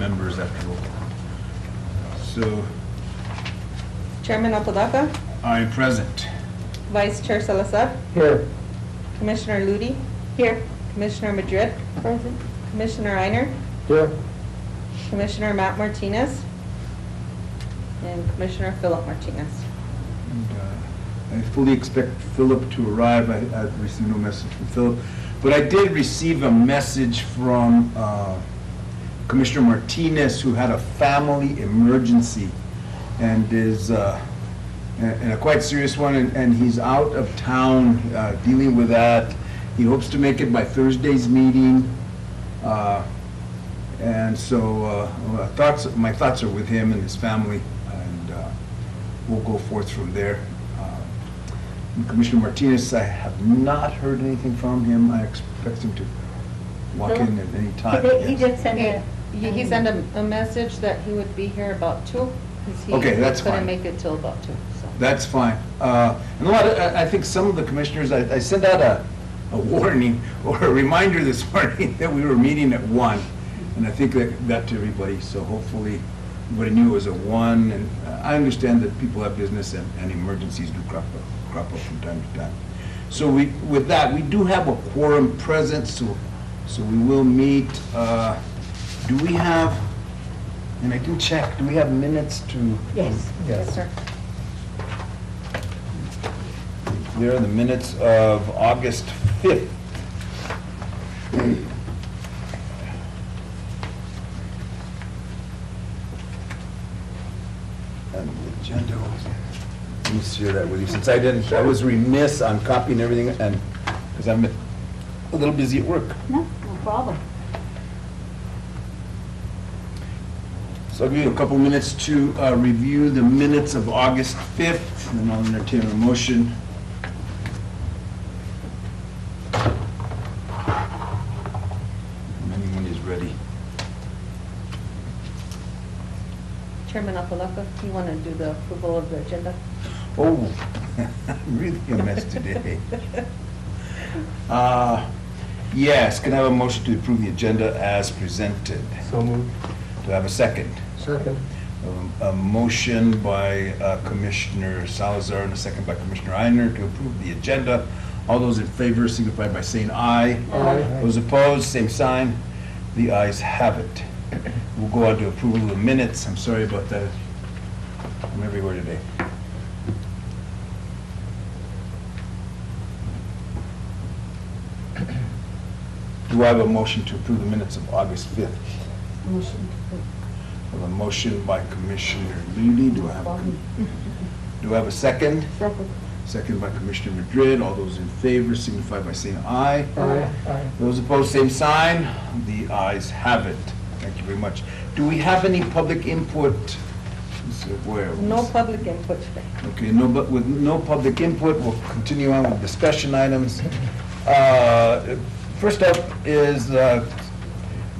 members after roll call. So, Chairman Apodaca, I am present. Vice Chair Salazar, Here. Commissioner Ludi, Here. Commissioner Madrid, Present. Commissioner Einer, Here. Commissioner Matt Martinez, and Commissioner Philip Martinez. And, I fully expect Philip to arrive. I received no message from Philip. But I did receive a message from Commissioner Martinez, who had a family emergency and is in a quite serious one, and he's out of town dealing with that. He hopes to make it by Thursday's meeting. And so my thoughts are with him and his family, and we'll go forth from there. Commissioner Martinez, I have not heard anything from him. I expect him to walk in at any time. He Yes. did send a. He sent a message that he would be here about 2. Okay, that's fine. Couldn't make it till about 2, so. That's fine. And I think some of the commissioners, I sent out a warning or a reminder this morning that we were meeting at 1, and I think that got to everybody, so hopefully everybody knew it was at 1, and I understand that people have business and emergencies do crop up from time to time. So with that, we do have a quorum present, so we will meet. Do we have, and I can check, do we have minutes to? Yes. Yes, sir. There are the minutes of August 5th. And the agenda was, let me share that with you, since I was remiss on copying everything, and, because I'm a little busy at work. No, no problem. So I'll give you a couple minutes to review the minutes of August 5th, and then I'll entertain a motion. When anyone is ready. Chairman Apodaca, you want to do the approval of the agenda? Oh, I'm really a mess today. Yes, can I have a motion to approve the agenda as presented? So moved. Do I have a second? Second. A motion by Commissioner Salazar and a second by Commissioner Einer to approve the agenda. All those in favor signify by saying aye. Aye. Those opposed, same sign. The ayes have it. We'll go on to approval of the minutes. I'm sorry about that. I'm everywhere today. Do I have a motion to approve the minutes of August 5th? Motion. I have a motion by Commissioner Ludi. Do I have a second? Second. Second by Commissioner Madrid. All those in favor signify by saying aye. Aye. Aye. Those opposed, same sign. The ayes have it. Thank you very much. Do we have any public input? Let's see, where? No public input today. Okay, but with no public input, we'll continue on with discussion items. First up is,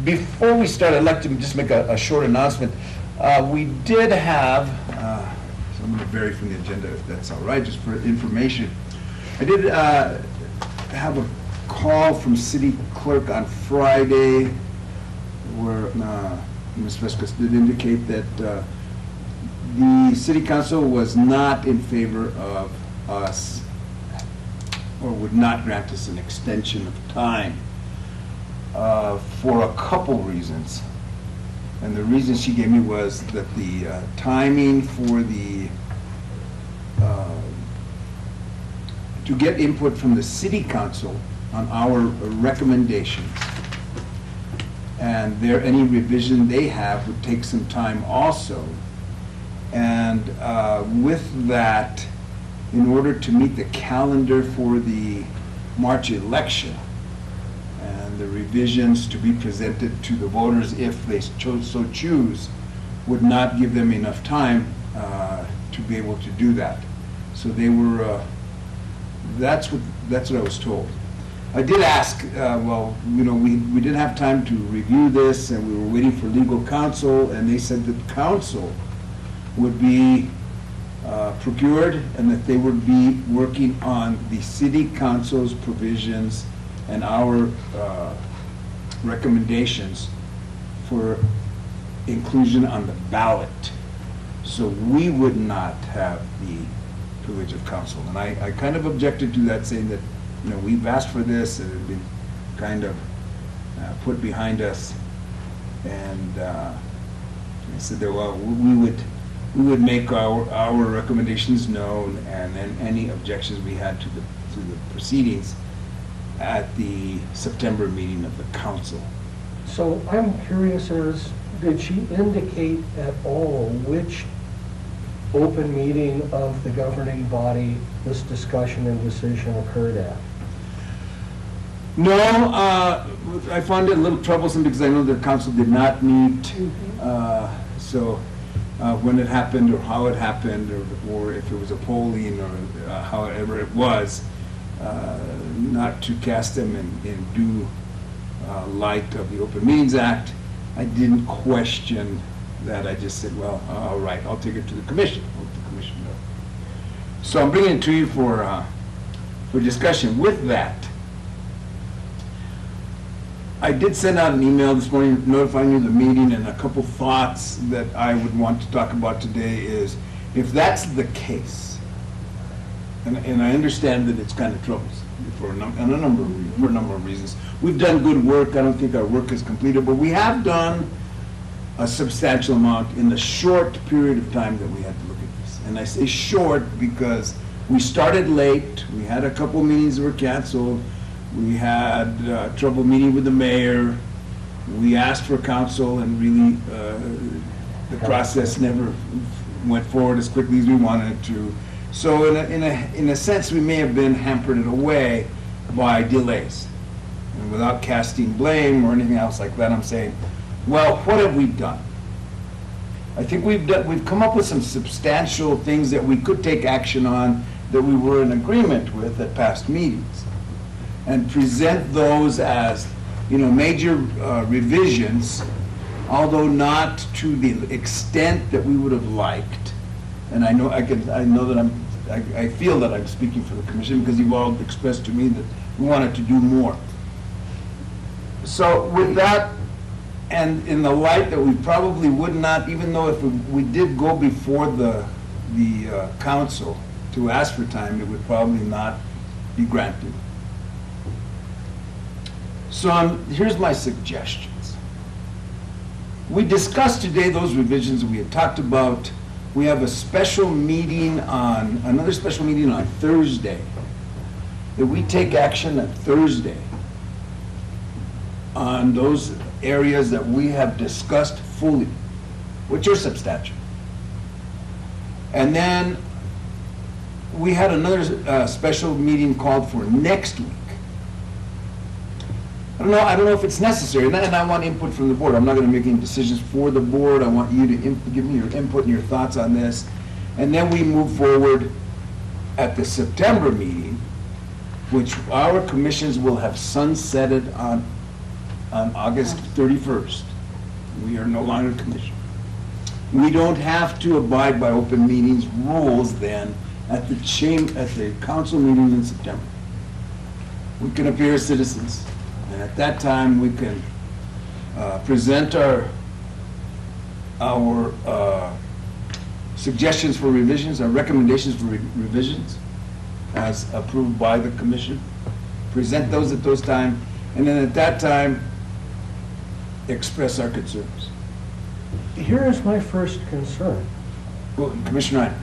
before we start, I'd like to just make a short announcement. We did have, so I'm going to vary from the agenda if that's all right, just for information. I did have a call from City Clerk on Friday where Ms. Vescas did indicate that the City Council was not in favor of us, or would not grant us an extension of time for a couple reasons. And the reason she gave me was that the timing for the to get input from the City Council on our recommendations and any revision they have would take some time also. And with that, in order to meet the calendar for the March election and the revisions to be presented to the voters if they so choose, would not give them enough time to be able to do that. So they were, that's what I was told. I did ask, well, you know, we didn't have time to review this and we were waiting for legal counsel, and they said that counsel would be procured and that they would be working on the City Council's provisions and our recommendations for inclusion on the ballot. So we would not have the privilege of counsel. And I kind of objected to that, saying that, you know, we've asked for this, and it's been kind of put behind us. And I said that, well, we would make our recommendations known, and then any objections we had to the proceedings at the September meeting of the council. So I'm curious, did she indicate at all which open meeting of the governing body this discussion and decision occurred at? No, I found it a little troublesome because I know the council did not meet. So when it happened, or how it happened, or if it was a polling, or however it was, not to cast them in due light of the Open Meetings Act, I didn't question that. I just said, well, all right, I'll take it to the commission. Let the commission know. So I'm bringing it to you for discussion. With that, I did send out an email this morning notifying you of the meeting, and a couple thoughts that I would want to talk about today is, if that's the case, and I understand that it's kind of troublesome for a number of reasons. We've done good work. I don't think our work is completed, but we have done a substantial amount in the short period of time that we had to look at this. And I say short because we started late. We had a couple meetings that were canceled. We had trouble meeting with the mayor. We asked for counsel, and really the process never went forward as quickly as we wanted it to. So in a sense, we may have been hampered in a way by delays. And without casting blame or anything else like that, I'm saying, well, what have we done? I think we've come up with some substantial things that we could take action on, that we were in agreement with at past meetings, and present those as, you know, major revisions, although not to the extent that we would have liked. And I feel that I'm speaking for the commission, because you've all expressed to me that we wanted to do more. So with that, and in the light that we probably would not, even though if we did go before the council to ask for time, it would probably not be granted. So here's my suggestions. We discussed today those revisions we had talked about. We have another special meeting on Thursday, that we take action on Thursday on those areas that we have discussed fully, which are substantial. And then we had another special meeting called for next week. I don't know if it's necessary, and I want input from the board. I'm not going to make any decisions for the board. I want you to give me your input and your thoughts on this. And then we move forward at the September meeting, which our commissions will have sunsetted on August 31st. We are no longer commissioned. We don't have to abide by open meetings rules then at the council meeting in September. We can appear as citizens. And at that time, we can present our suggestions for revisions, our recommendations for revisions, as approved by the commission. Present those at those time, and then at that time, express our concerns. Here is my first concern. Well, Commissioner Ryan.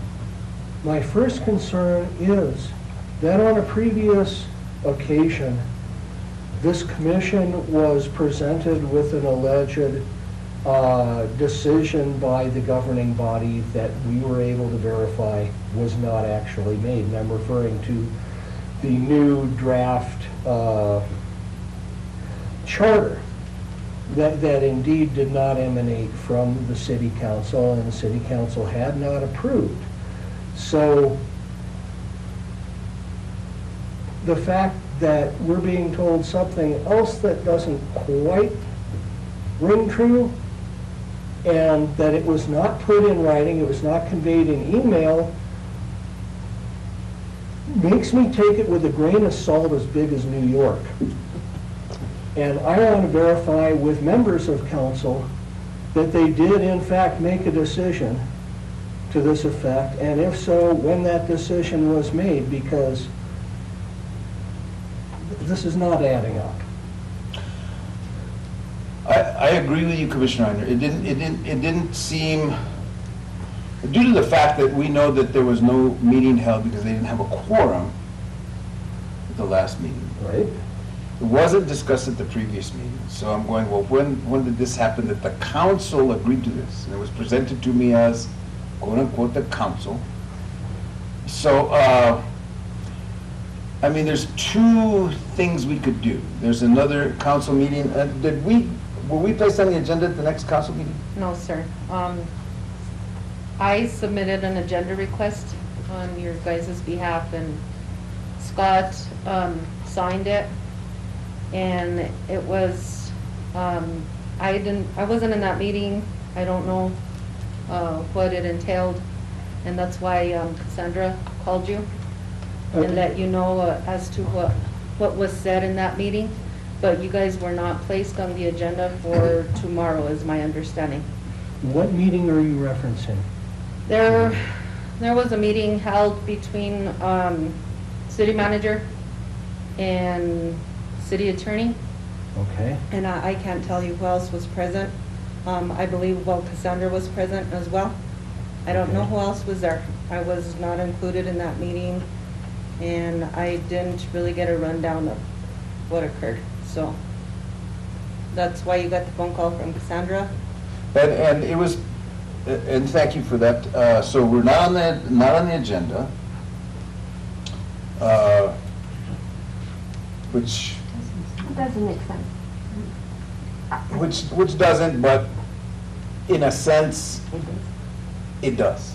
My first concern is that on a previous occasion, this commission was presented with an alleged decision by the governing body that we were able to verify was not actually made. And I'm referring to the new draft charter that indeed did not emanate from the city council, and the city council had not approved. So the fact that we're being told something else that doesn't quite ring true, and that it was not put in writing, it was not conveyed in email, makes me take it with a grain of salt as big as New York. And I want to verify with members of council that they did in fact make a decision to this effect, and if so, when that decision was made, because this is not adding up. I agree with you, Commissioner Reiner. It didn't seem, due to the fact that we know that there was no meeting held because they didn't have a quorum at the last meeting. Right? It wasn't discussed at the previous meeting, so I'm going, well, when did this happen, that the council agreed to this? And it was presented to me as, quote-unquote, the council. So, I mean, there's two things we could do. There's another council meeting, were we placed on the agenda at the next council meeting? No, sir. I submitted an agenda request on your guys' behalf, and Scott signed it. And it was, I wasn't in that meeting. I don't know what it entailed. And that's why Cassandra called you and Okay. let you know as to what was said in that meeting. But you guys were not placed on the agenda for tomorrow, is my understanding. What meeting are you referencing? There was a meeting held between city manager and city attorney, Okay. and I can't tell you who else was present. I believe, well, Cassandra was present as well. I don't know who else was there. I was not included in that meeting, and I didn't really get a rundown of what occurred. So that's why you got the phone call from Cassandra. And it was, and thank you for that. So we're not on the agenda, which Doesn't make sense. which doesn't, but in a sense, it does.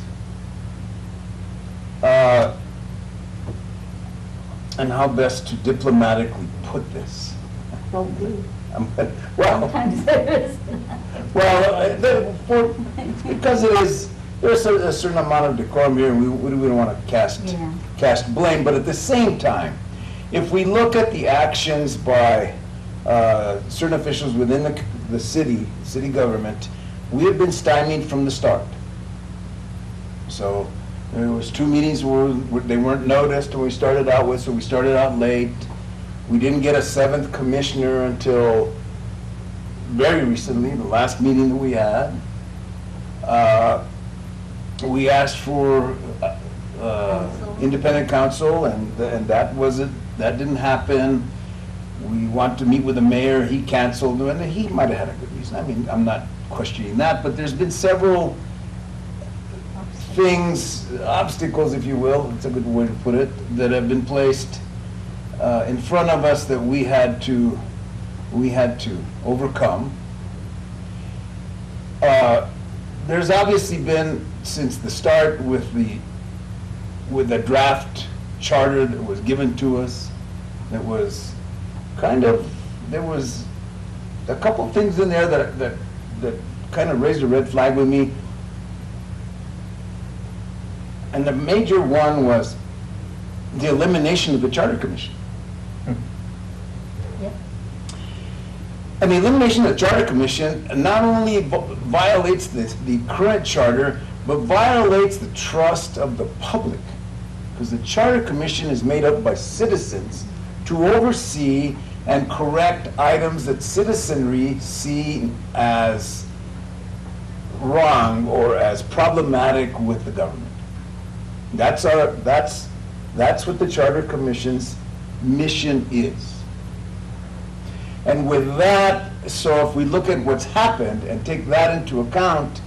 And how best to diplomatically put this? Don't be. Well, Sometimes there is. because there's a certain amount of decorum here, and we don't want to Yeah. cast blame, but at the same time, if we look at the actions by certain officials within the city government, we have been stymied from the start. So there was 2 meetings where they weren't noticed when we started out with, so we started out late. We didn't get a 7th commissioner until very recently, the last meeting that we had. We asked for independent counsel, and that didn't happen. We want to meet with the mayor, he canceled, and he might have had a good reason. I mean, I'm not questioning that, but there's been several things, obstacles, if you will, it's a good way to put it, that have been placed in front of us that we had to overcome. There's obviously been, since the start with the draft charter that was given to us, that was there was a couple things in there that kind of raised a red flag with me. And the major one was the elimination of the Charter Commission. Yep. And the elimination of the Charter Commission not only violates the current charter, but violates the trust of the public. Because the Charter Commission is made up by citizens to oversee and correct items that citizenry see as wrong or as problematic with the government. That's what the Charter Commission's mission is. And with that, so if we look at what's happened and take that into account,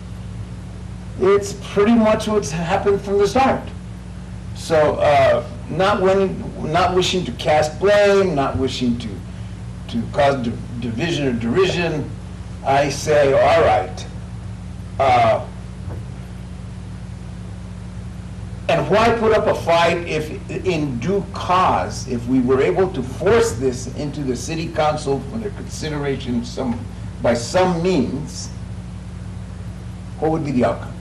it's pretty much what's happened from the start. So not wishing to cast blame, not wishing to cause division or derision, I say, all right. And why put up a fight if, in due cause, if we were able to force this into the city council for their consideration by some means, what would be the outcome?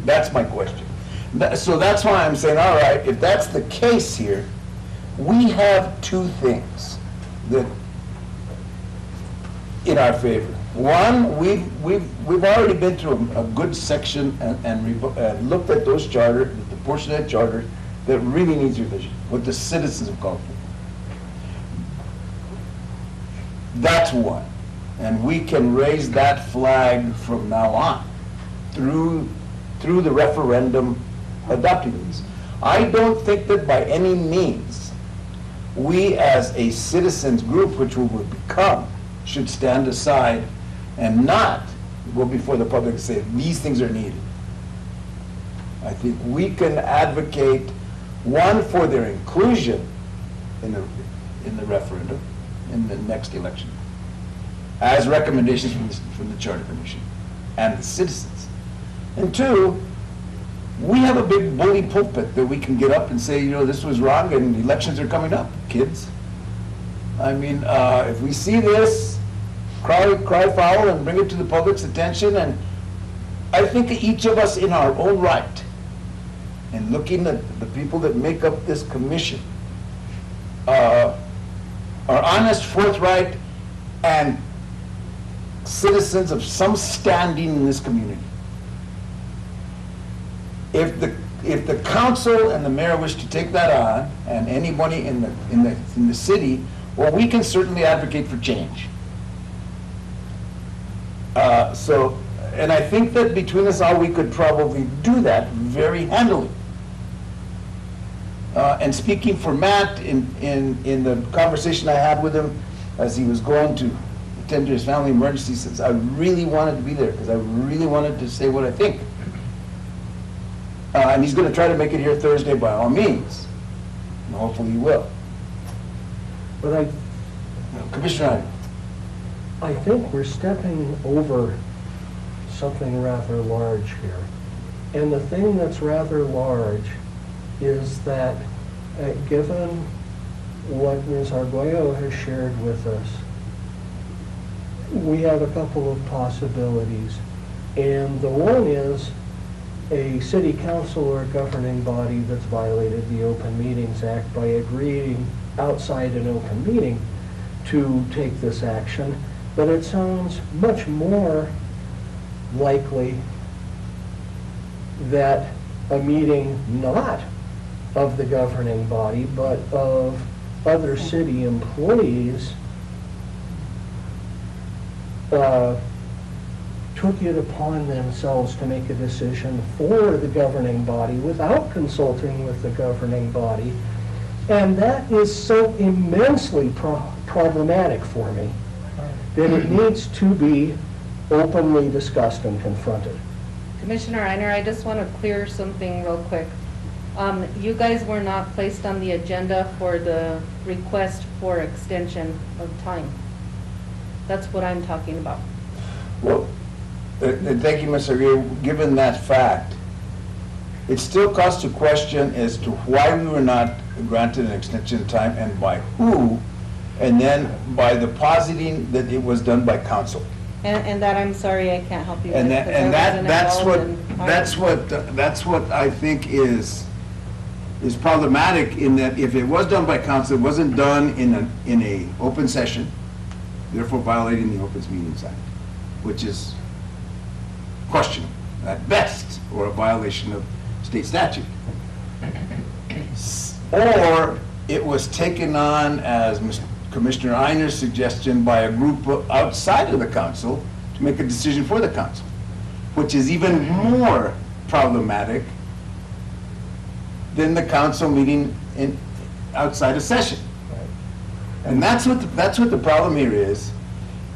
That's my question. So that's why I'm saying, all right, if that's the case here, we have 2 things that in our favor. One, we've already been through a good section and looked at those charter, the portion of that charter that really needs revision, what the citizens have called for. That's one. And we can raise that flag from now on through the referendum adopting these. I don't think that by any means we as a citizens group, which we will become, should stand aside and not go before the public and say, these things are needed. I think we can advocate, one, for their inclusion in the referendum, in the next election, as recommendations from the Charter Commission and the citizens. And two, we have a big bully pulpit that we can get up and say, this was wrong and elections are coming up, kids. I mean, if we see this, cry foul and bring it to the public's attention. And I think each of us in our own right, and looking at the people that make up this commission, are honest, forthright, and citizens of some standing in this community. If the council and the mayor wish to take that on, and anybody in the city, well, we can certainly advocate for change. And I think that between us all, we could probably do that very handily. And speaking for Matt, in the conversation I had with him as he was going to attend to his family emergency, since I really wanted to be there, because I really wanted to say what I think. And he's going to try to make it here Thursday by all means. And hopefully he will. But Commissioner I think we're stepping over something rather large here. And the thing that's rather large is that, given what Ms. Arguello has shared with us, we have a couple of possibilities. And the one is a city council or governing body that's violated the Open Meetings Act by agreeing outside an open meeting to take this action. But it sounds much more likely that a meeting not of the governing body, but of other city employees took it upon themselves to make a decision for the governing body without consulting with the governing body. And that is so immensely problematic for me that it needs to be openly discussed and confronted. Commissioner Reiner, I just want to clear something real quick. You guys were not placed on the agenda for the request for extension of time. That's what I'm talking about. Well, thank you, Mr. Aguirre. Given that fact, it still calls to question as to why we were not granted an extension of time and by who, and then by the positing that it was done by council. And that I'm sorry I can't help you with. And because I wasn't involved that's what I think is problematic, in that if it was done by council, it wasn't done in a open session, therefore violating the Open Meetings Act, which is questionable at best, or a violation of state statute. Or it was taken on, as Commissioner Einer's suggestion, by a group outside of the council to make a decision for the council, which is even more problematic than the council meeting outside a session. And that's what the problem here is.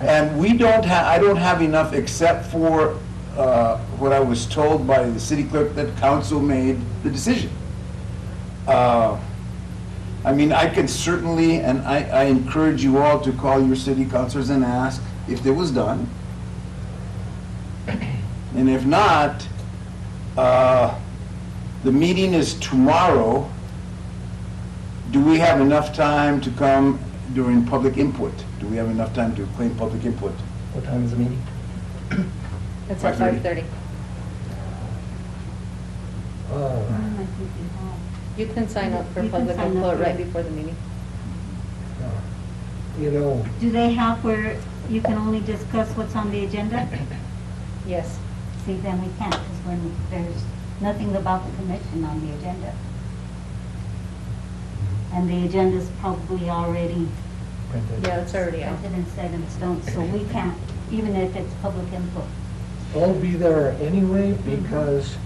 And I don't have enough, except for what I was told by the city clerk, that council made the decision. I mean, I could certainly, and I encourage you all to call your city councilors and ask if it was done. And if not, the meeting is tomorrow. Do we have enough time to come during public input? Do we have enough time to claim public input? What time is the meeting? It's at 5:30. 5:30. You can sign up for You can public sign up, input right yeah. before the meeting. You know, Do they have where you can only discuss what's on the agenda? Yes. See, then we can't, because when there's nothing about the commission on the agenda. And the agenda's probably already Yeah, it's already out. printed and set in stone, so we can't, even if it's public input. I'll be there anyway because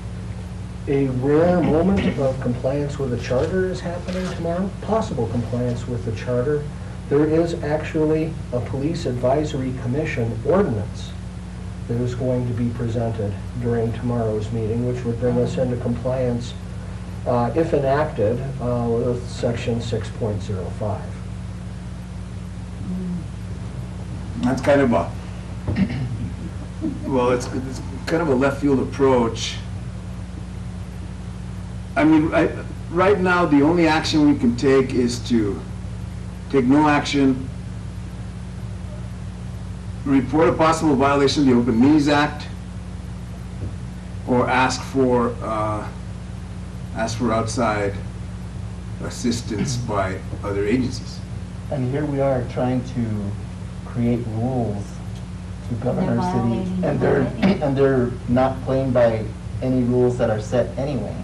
a rare moment of compliance with the charter is happening tomorrow, possible compliance with the charter. There is actually a police advisory commission ordinance that is going to be presented during tomorrow's meeting, which would bring us into compliance, if enacted, with section 6.05. That's kind of a, well, it's kind of a left field approach. I mean, right now, the only action we can take is to take no action, report a possible violation of the Open Meetings Act, or ask for outside assistance by other agencies. And here we are trying to create rules to govern They're our city, violating and them already. they're not playing by any rules that are set anyway.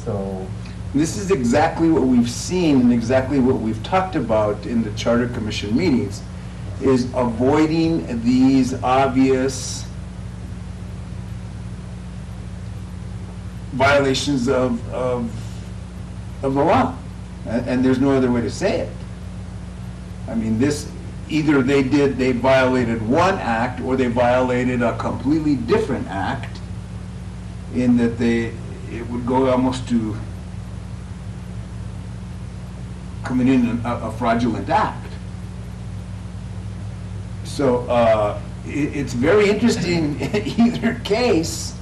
So, This is exactly what we've seen and exactly what we've talked about in the Charter Commission meetings, is avoiding these obvious violations of the law. And there's no other way to say it. I mean, this, either they violated one act, or they violated a completely different act, in that it would go almost to committing a fraudulent act. So it's very interesting in either case.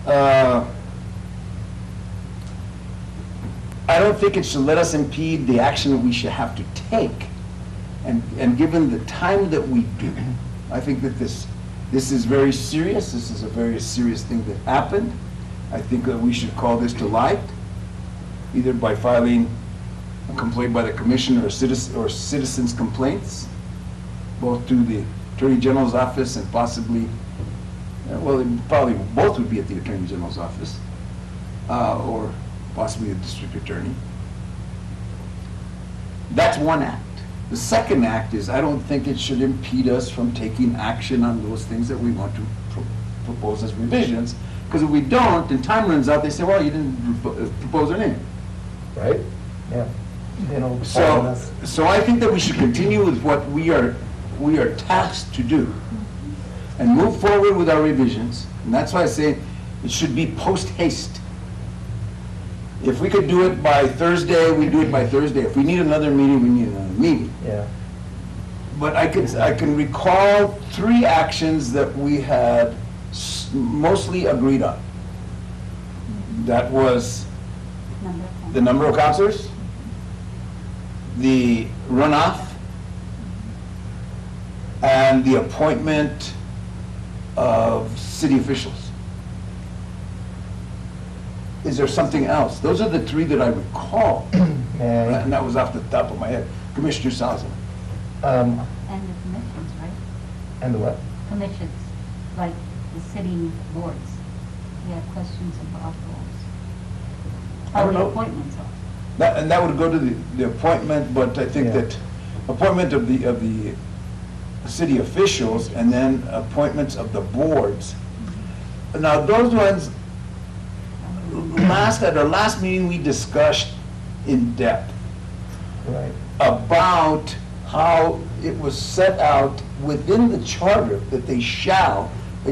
I don't think it should let us impede the action that we should have to take. And given the time that we do, I think that this is very serious. This is a very serious thing that happened. I think that we should call this to light, either by filing a complaint by the commission or citizens' complaints, both to the Attorney General's office and possibly, well, probably both would be at the Attorney General's office, or possibly the district attorney. That's one act. The second act is, I don't think it should impede us from taking action on those things that we want to propose as revisions, because if we don't, and time runs out, they say, well, you didn't propose anything. Right? yeah, they don't follow us. So I think that we should continue with what we are tasked to do, and move forward with our revisions. And that's why I say it should be post haste. If we could do it by Thursday, we do it by Thursday. If we need another meeting, we need another meeting. Yeah. But I can recall 3 actions that we had mostly agreed on. That was the number of counselors, the runoff, and the appointment of city officials. Is there something else? Those are the 3 that I recall, and that was off the top of my head. Commissioner Salazar. And the commissions, right? And the what? Commissions, like the city boards. We have questions about those. I How don't the know. appointments are. And that would go to the appointment, but I think Yeah. that appointment of the city officials, and then appointments of the boards. Now, those ones, at our last meeting, we discussed in depth Right. about how it was set out within the charter that they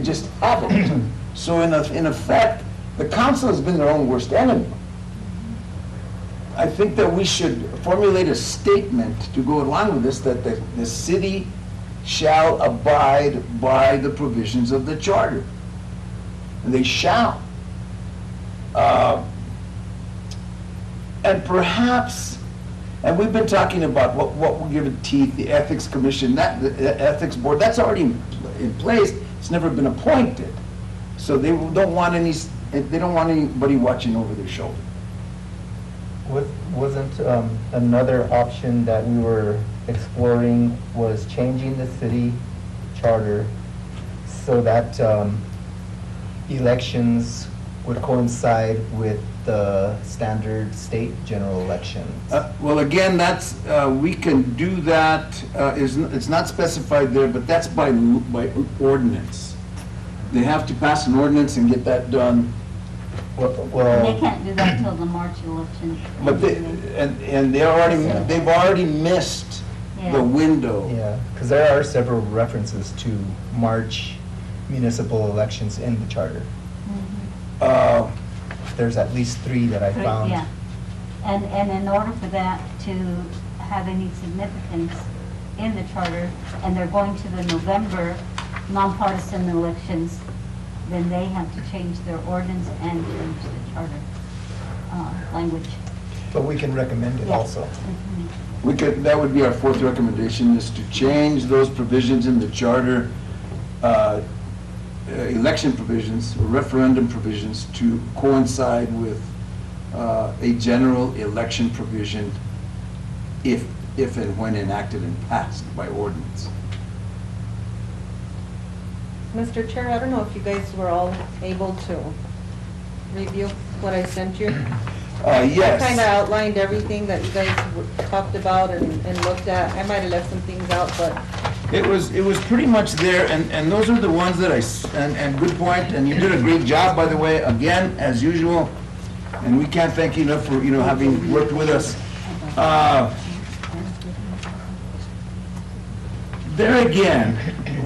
just haven't. So in effect, the council has been their own worst enemy. I think that we should formulate a statement to go along with this, that the city shall abide by the provisions of the charter. And they shall. And perhaps, and we've been talking about what will give it teeth, the ethics commission, the ethics board, that's already in place. It's never been appointed. So they don't want anybody watching over their shoulder. Wasn't another option that we were exploring was changing the city charter so that elections would coincide with the standard state general elections. Well, again, that's, we can do that, it's not specified there, but that's by ordinance. They have to pass an ordinance and get that done. Well, They can't do that till the March election. But and they've already missed Yeah. the window. yeah, because there are several references to March municipal elections in the charter. Mhm. Uh, There's at least 3 that I Right, found. yeah. And in order for that to have any significance in the charter, and they're going to the November nonpartisan elections, then they have to change their ordinance and change the charter language. But we can recommend it Yeah. also. Mhm. We could, that would be our fourth recommendation, is to change those provisions in the charter, election provisions, or referendum provisions, to coincide with a general election provision if and when enacted and passed by ordinance. Mr. Chair, I don't know if you guys were all able to review what I sent you. Yes. I kind of outlined everything that you guys talked about and looked at. I might have left some things out, but It was pretty much there, and those are the ones that and good point, and you did a great job, by the way, again, as usual, and we can't thank you enough for, having worked with us. There again,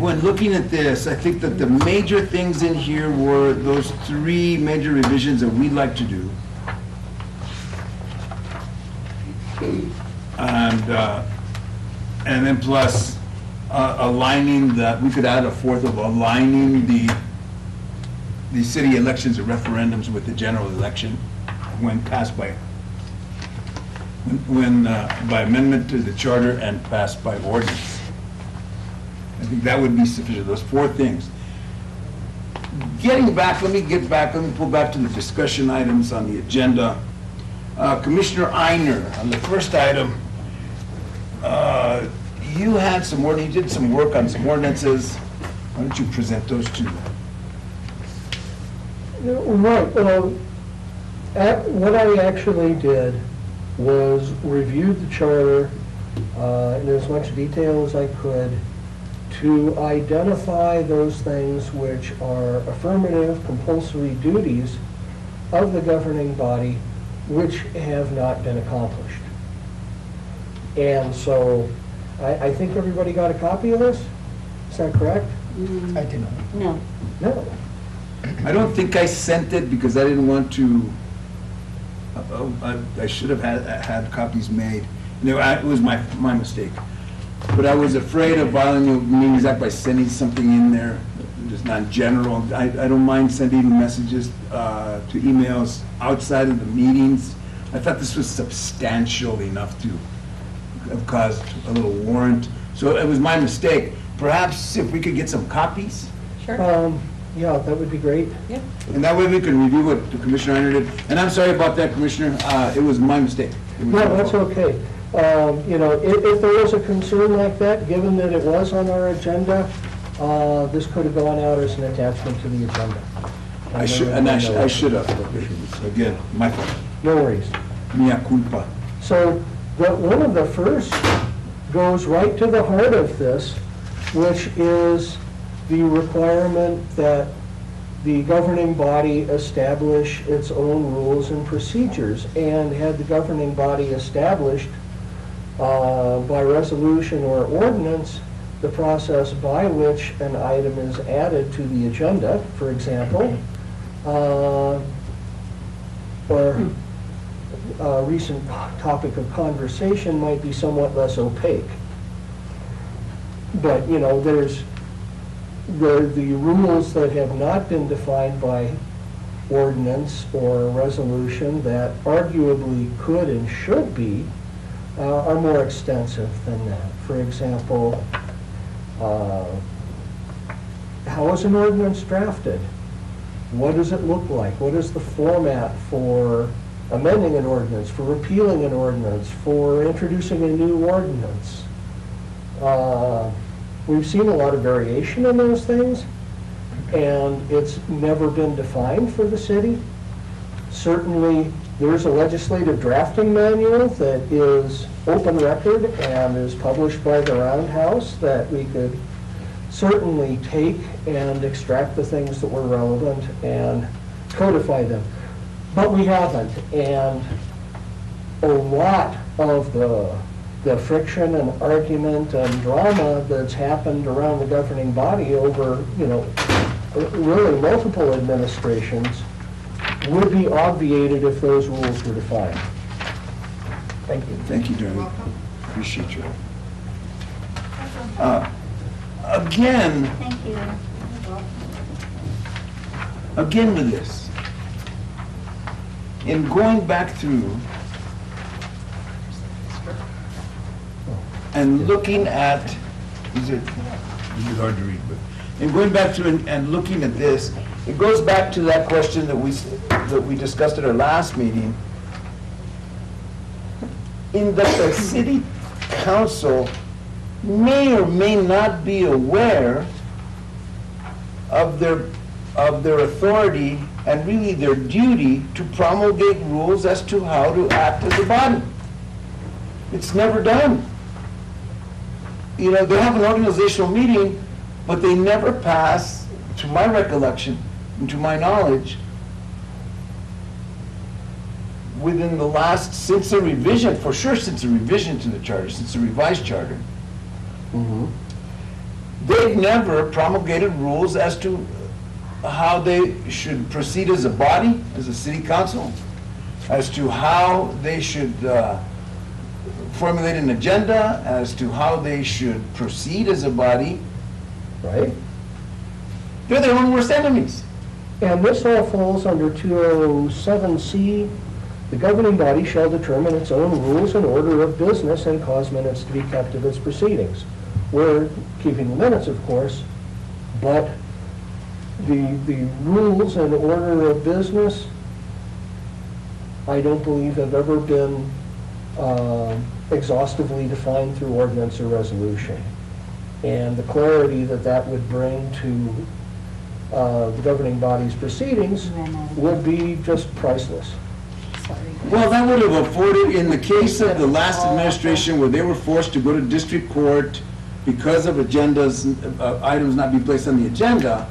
when looking at this, I think that the major things in here were those 3 major revisions that we'd like to do. And then plus aligning that, we could add a fourth of aligning the city elections and referendums with the general election when passed by amendment to the charter and passed by ordinance. I think that would be sufficient, those 4 things. Getting back, let me pull back to the discussion items on the agenda. Commissioner Einer, on the first item, you did some work on some ordinances. Why don't you present those to them? Right, what I actually did was review the charter in as much detail as I could to identify those things which are affirmative, compulsory duties of the governing body which have not been accomplished. And so, I think everybody got a copy of this? Is that correct? I do not. No. No. I don't think I sent it because I didn't want to, I should have had copies made. It was my mistake. But I was afraid of violating the Meetings Act by sending something in there, just not general. I don't mind sending messages to emails outside of the meetings. I thought this was substantial enough to have caused a little warrant. So it was my mistake. Perhaps if we could get some copies, sure. Yeah, that would be great. Yeah. and that way we can review what the Commissioner Einer did. And I'm sorry about that, Commissioner. It was my mistake. It was No, my that's fault. okay. If there was a concern like that, given that it was on our agenda, this could have gone out as an attachment to the agenda. I should have. Again, my fault. No worries. Mea culpa. So, one of the first goes right to the heart of this, which is the requirement that the governing body establish its own rules and procedures. And had the governing body established by resolution or ordinance the process by which an item is added to the agenda, for example, or a recent topic of conversation might be somewhat less opaque. But, there's the rules that have not been defined by ordinance or resolution that arguably could and should be, are more extensive than that. For example, how is an ordinance drafted? What does it look like? What is the format for amending an ordinance, for repealing an ordinance, for introducing a new ordinance? We've seen a lot of variation in those things, and it's never been defined for the city. Certainly, there's a legislative drafting manual that is open record and is published by the Roundhouse that we could certainly take and extract the things that were relevant and codify them. But we haven't, and a lot of the friction and argument and drama that's happened around the governing body over, really multiple administrations would be obviated if those rules were defined. Thank you. Thank you, Jeremy. Appreciate you. Again, Thank you. again with this, in going back through and looking at, is it hard to read, but, and going back through and looking at this, it goes back to that question that we discussed at our last meeting, in that the city council may or may not be aware of their authority and really their duty to promulgate rules as to how to act as a body. It's never done. They have an organizational meeting, but they never pass, to my recollection and to my knowledge, within the last, since the revision, for sure since the revision to the charter, since the revised charter, they've never promulgated rules as to how they should proceed as a body, as a city council, as to how they should formulate an agenda, as to how they should proceed as a body. Right? They're their own worst enemies. And this all falls under 207C. The governing body shall determine its own rules and order of business and cause minutes to be kept of its proceedings. We're keeping the minutes, of course, but the rules and order of business, I don't believe have ever been exhaustively defined through ordinance or resolution. And the clarity that that would bring to the governing body's proceedings would be just priceless. Well, that would have afforded, in the case of the last administration where they were forced to go to district court because of agendas, items not be placed on the agenda,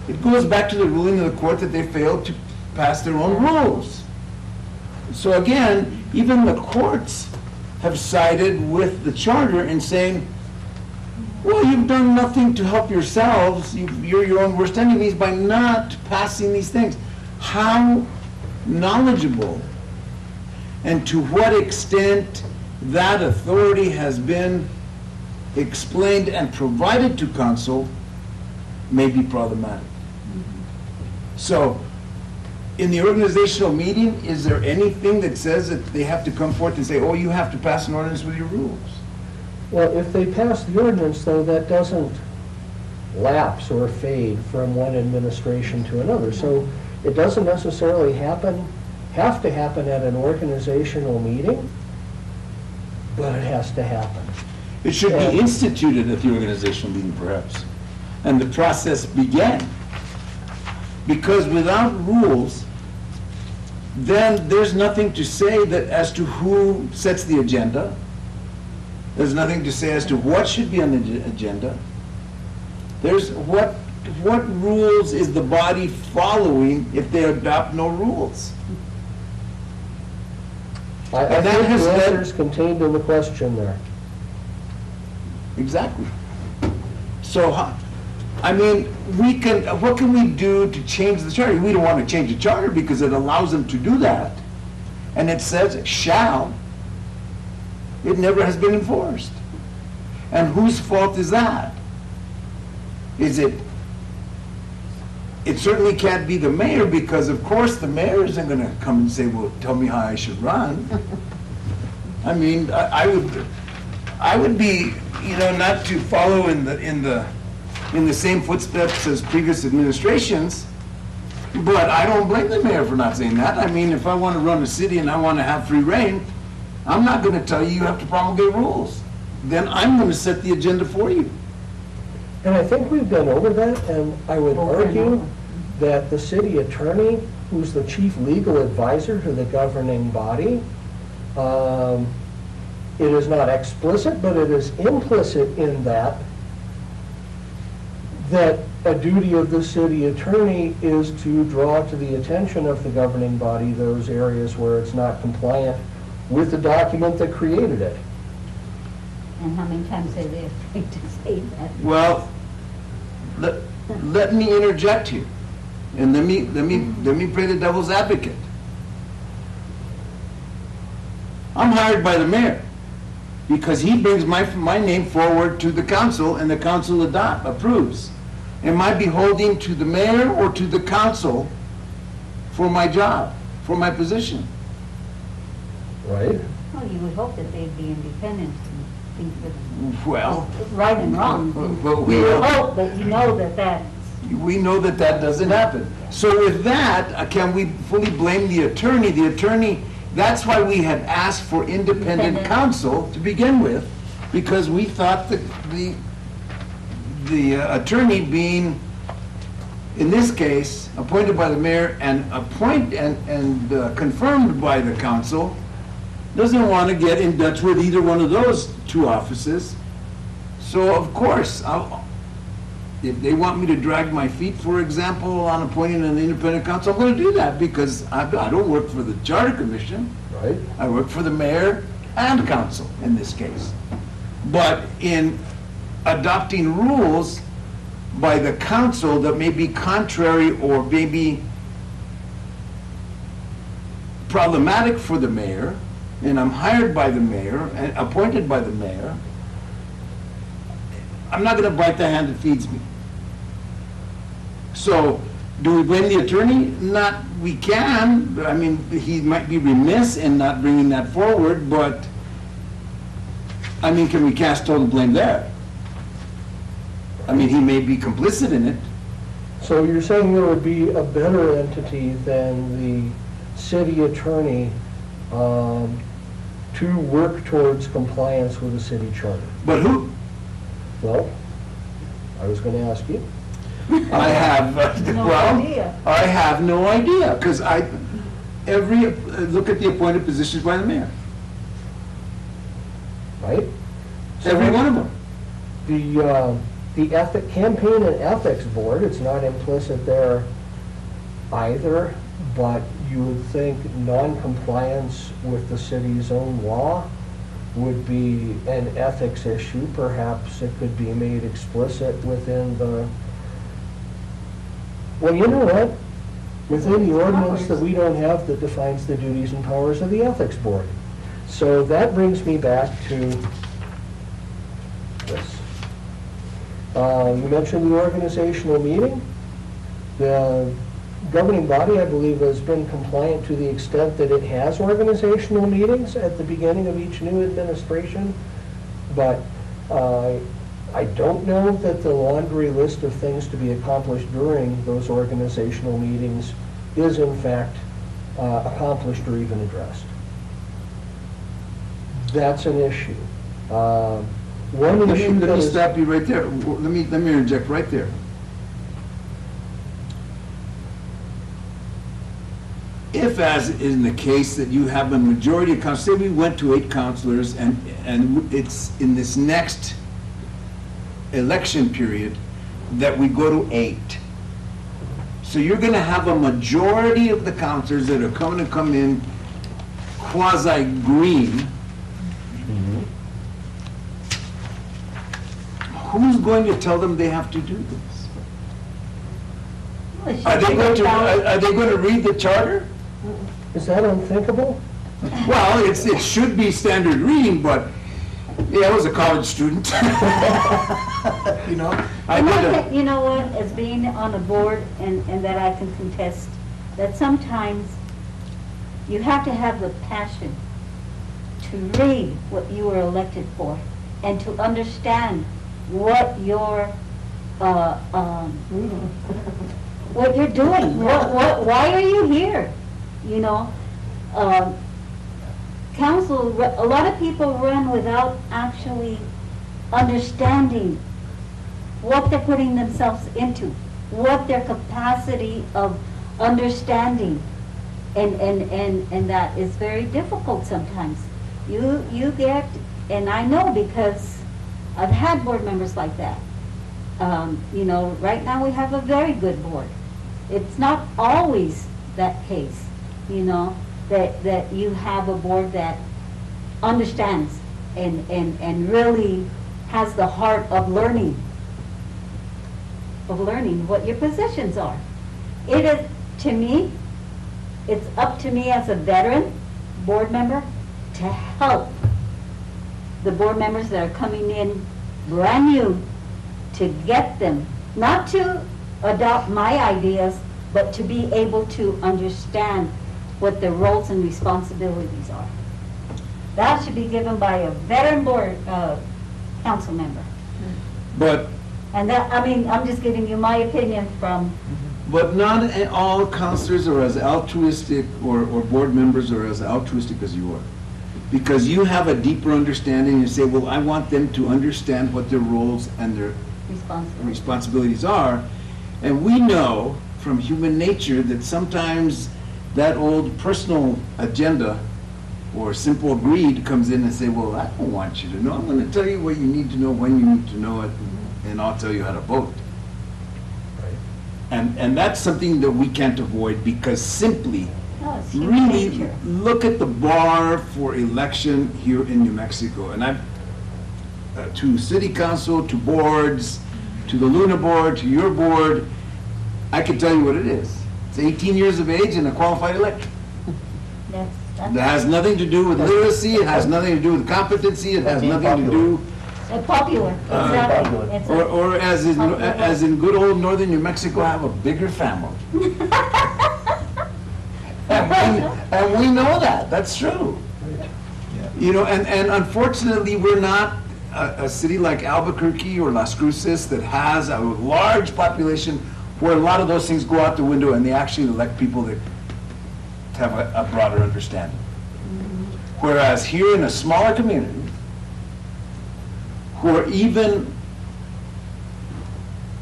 it goes back to the ruling of the court that they failed to pass their own rules. So again, even the courts have sided with the charter in saying, well, you've done nothing to help yourselves, you're your own worst enemies by not passing these things. How knowledgeable and to what extent that authority has been explained and provided to council may be problematic. So, in the organizational meeting, is there anything that says that they have to come forth and say, oh, you have to pass an ordinance with your rules? Well, if they pass the ordinance, though, that doesn't lapse or fade from one administration to another. So it doesn't necessarily have to happen at an organizational meeting, but it has to happen. It should Yeah. be instituted at the organizational meeting, perhaps, and the process began. Because without rules, then there's nothing to say that as to who sets the agenda. There's nothing to say as to what should be on the agenda. There's what rules is the body following if they adopt no rules? I And that think has the led- answer is contained in the question there. Exactly. So, what can we do to change the charter? We don't want to change the charter because it allows them to do that. And it says shall. It never has been enforced. And whose fault is that? It certainly can't be the mayor, because of course the mayor isn't going to come and say, well, tell me how I should run. I mean, I would be, not to follow in the same footsteps as previous administrations, but I don't blame the mayor for not saying that. I mean, if I want to run a city and I want to have free reign, I'm not going to tell you have to promulgate rules. then I'm gonna set the agenda for you. And I think we've been over that, and I would Over and argue over. that the city attorney, who's the chief legal advisor to the governing body, it is not explicit, but it is implicit in that a duty of the city attorney is to draw to the attention of the governing body those areas where it's not compliant with the document that created it. And how many times are they afraid to say that? Well, let me interject here, and let me play the devil's advocate. I'm hired by the mayor, because he brings my name forward to the council, and the council approves. Am I beholden to the mayor or to the council for my job, for my position? Right? Well, you would hope that they'd be independent and think that Well, it's right and wrong. But we You would don't. hope, but you know that that's, we know that that doesn't happen. So with that, can we fully blame the attorney? The attorney, that's why we had asked for independent Independent. counsel to begin with, because we thought that the attorney being, in this case, appointed by the mayor and confirmed by the council, doesn't want to get in touch with either one of those two offices. So of course, if they want me to drag my feet, for example, on appointing an independent counsel, I'm going to do that, because I don't work for the Charter Commission. Right? I work for the mayor and council in this case. But in adopting rules by the council that may be contrary or may be problematic for the mayor, and I'm hired by the mayor and appointed by the mayor, I'm not going to bite the hand that feeds me. So, do we blame the attorney? Not, we can. I mean, he might be remiss in not bringing that forward, but, I mean, can we cast total blame there? I mean, he may be complicit in it. So you're saying there would be a better entity than the city attorney to work towards compliance with the city charter? But who? Well, I was going to ask you. I have, No well, idea. I have no idea, because look at the appointed positions by the mayor. Right? Every one of them. The campaign and ethics board, it's not implicit there either, but you would think non-compliance with the city's own law would be an ethics issue. Perhaps it could be made explicit within well, you know what? Within the ordinance that we don't have that defines the duties and powers of the ethics board. So that brings me back to this. You mentioned the organizational meeting. The governing body, I believe, has been compliant to the extent that it has organizational meetings at the beginning of each new administration. But I don't know that the laundry list of things to be accomplished during those organizational meetings is in fact accomplished or even addressed. That's an issue. One issue Let that me is... stop you right there. Let me interject right there. If, as in the case that you have a majority of councilors, say we went to 8 councilors and it's in this next election period that we go to 8. So you're going to have a majority of the councilors that are going to come in quasi-green. Who's going to tell them they have to do this? well, it should Are they be going to, about- are they going to read the charter? Is that unthinkable? Well, it should be standard reading, but, yeah, I was a college student. You know, I And did think, you know what, as being on a board, and that I can contest, that sometimes you have to have the passion to read what you were elected for, and to understand what you're, what you're doing, why are you here, you know? Council, a lot of people run without actually understanding what they're putting themselves into, what their capacity of understanding, and that is very difficult sometimes. You get, and I know because I've had board members like that. You know, right now we have a very good board. It's not always that case, you know, that you have a board that understands and really has the heart of learning what your positions are. It is, to me, it's up to me as a veteran board member to help the board members that are coming in brand new, to get them, not to adopt my ideas, but to be able to understand what their roles and responsibilities are. That should be given by a veteran board, council member. But And that, I mean, I'm just giving you my opinion from, But not all counselors are as altruistic, or board members are as altruistic as you are. Because you have a deeper understanding, and say, well, I want them to understand what their roles and their responsibility. responsibilities are. And we know from human nature that sometimes that old personal agenda or simple greed comes in and say, well, I don't want you to know. I'm going to tell you what you need to know, when you need to know it, and I'll tell you how to vote. And that's something that we can't avoid, because simply, No, it's human really nature. look at the bar for election here in New Mexico. And I've, to city council, to boards, to the Luna board, to your board, I can tell you what it is. It's 18 years of age and a qualified elector. That's That has nothing to do with literacy, it has nothing to do with competency, it has Being nothing to do, popular, exactly. popular. It's a- or as in good old northern New Mexico, have a bigger family. And we know that, that's true. You know, and unfortunately, we're not a city like Albuquerque or Las Cruces that has a large population where a lot of those things go out the window and they actually elect people that have a broader understanding. Whereas here in a smaller community, where even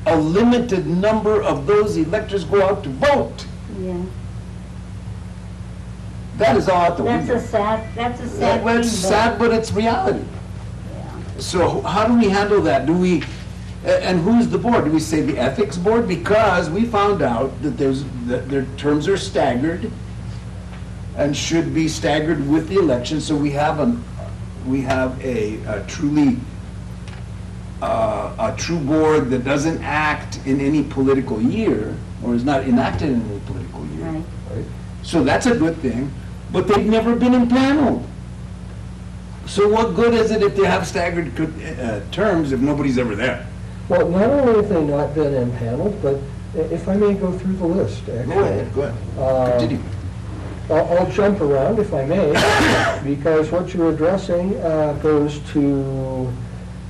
a limited number of those electors go out to vote, Yeah, that is all out the that's window. a sad Well, thing. it's sad, but it's reality. Yeah. So how do we handle that? Do we, and who's the board? Do we say the ethics board? Because we found out that that their terms are staggered and should be staggered with the election, so we have a truly, a true board that doesn't act in any political year, or is not enacted in any political year. Right. So that's a good thing, but they've never been impaneled. So what good is it if they have staggered terms if nobody's ever there? Well, not only have they not been impaneled, but if I may go through the list, actually. Go ahead. Continue. I'll jump around if I may, because what you're addressing goes to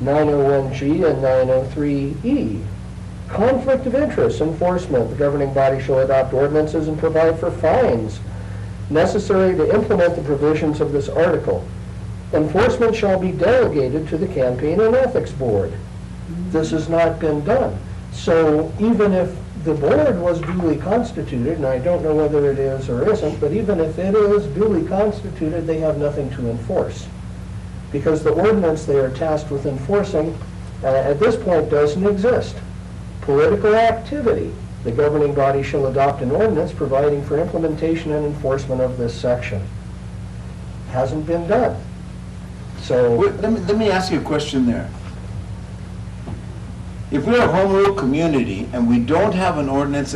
901G and 903E. Conflict of interest enforcement. The governing body shall adopt ordinances and provide for fines necessary to implement the provisions of this article. Enforcement shall be delegated to the Campaign and Ethics Board. This has not been done. So even if the board was duly constituted, and I don't know whether it is or isn't, but even if it is duly constituted, they have nothing to enforce. Because the ordinance they are tasked with enforcing at this point doesn't exist. Political activity. The governing body shall adopt an ordinance providing for implementation and enforcement of this section. Hasn't been done. So, Wait, let me ask you a question there. If we're a home rule community and we don't have an ordinance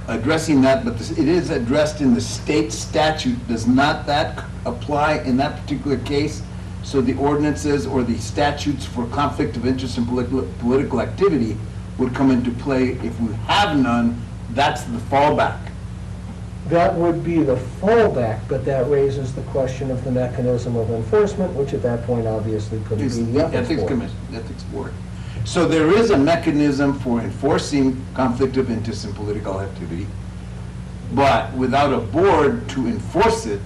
addressing that, but it is addressed in the state statute, does not that apply in that particular case? So the ordinances or the statutes for conflict of interest in political activity would come into play. If we have none, that's the fallback. that would be the fallback, but that raises the question of the mechanism of enforcement, which at that point obviously could be It's the the ethics Ethics board. Commission, Ethics Board. So there is a mechanism for enforcing conflict of interest in political activity, but without a board to enforce it,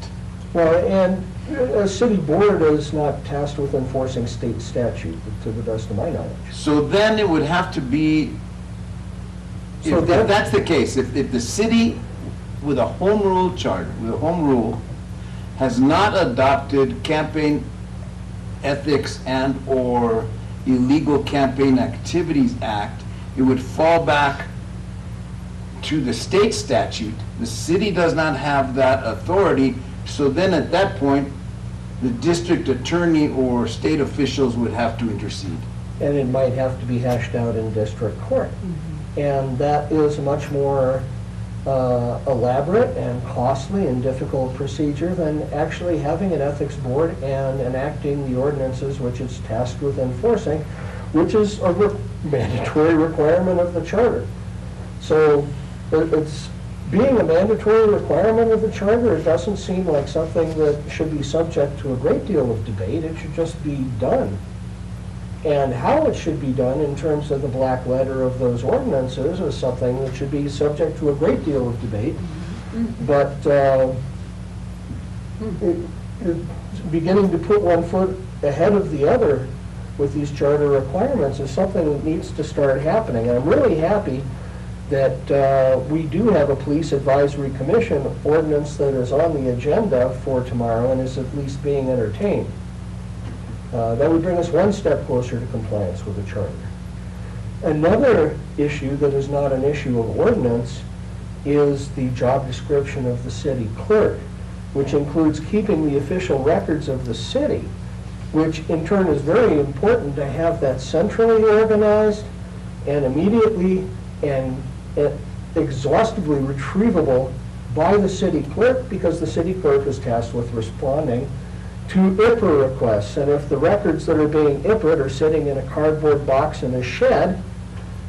Well, and A city board is not tasked with enforcing state statute, to the best of my knowledge. So then it would have to be, So if that- that's the case, if the city with a home rule charter, with a home rule, has not adopted campaign ethics and/or illegal campaign activities act, it would fall back to the state statute. The city does not have that authority, so then at that point, the district attorney or state officials would have to intercede. And it might have to be hashed out in district court. And that is a much more elaborate and costly and difficult procedure than actually having an ethics board and enacting the ordinances which it's tasked with enforcing, which is a mandatory requirement of the charter. So it's, being a mandatory requirement of the charter, it doesn't seem like something that should be subject to a great deal of debate. It should just be done. And how it should be done in terms of the black letter of those ordinances is something that should be subject to a great deal of debate. But beginning to put one foot ahead of the other with these charter requirements is something that needs to start happening. And I'm really happy that we do have a police advisory commission ordinance that is on the agenda for tomorrow and is at least being entertained. That would bring us one step closer to compliance with the charter. Another issue that is not an issue of ordinance is the job description of the city clerk, which includes keeping the official records of the city, which in turn is very important to have that centrally organized and immediately and exhaustively retrievable by the city clerk, because the city clerk is tasked with responding to IPRA requests. And if the records that are being IPRA'd are sitting in a cardboard box in a shed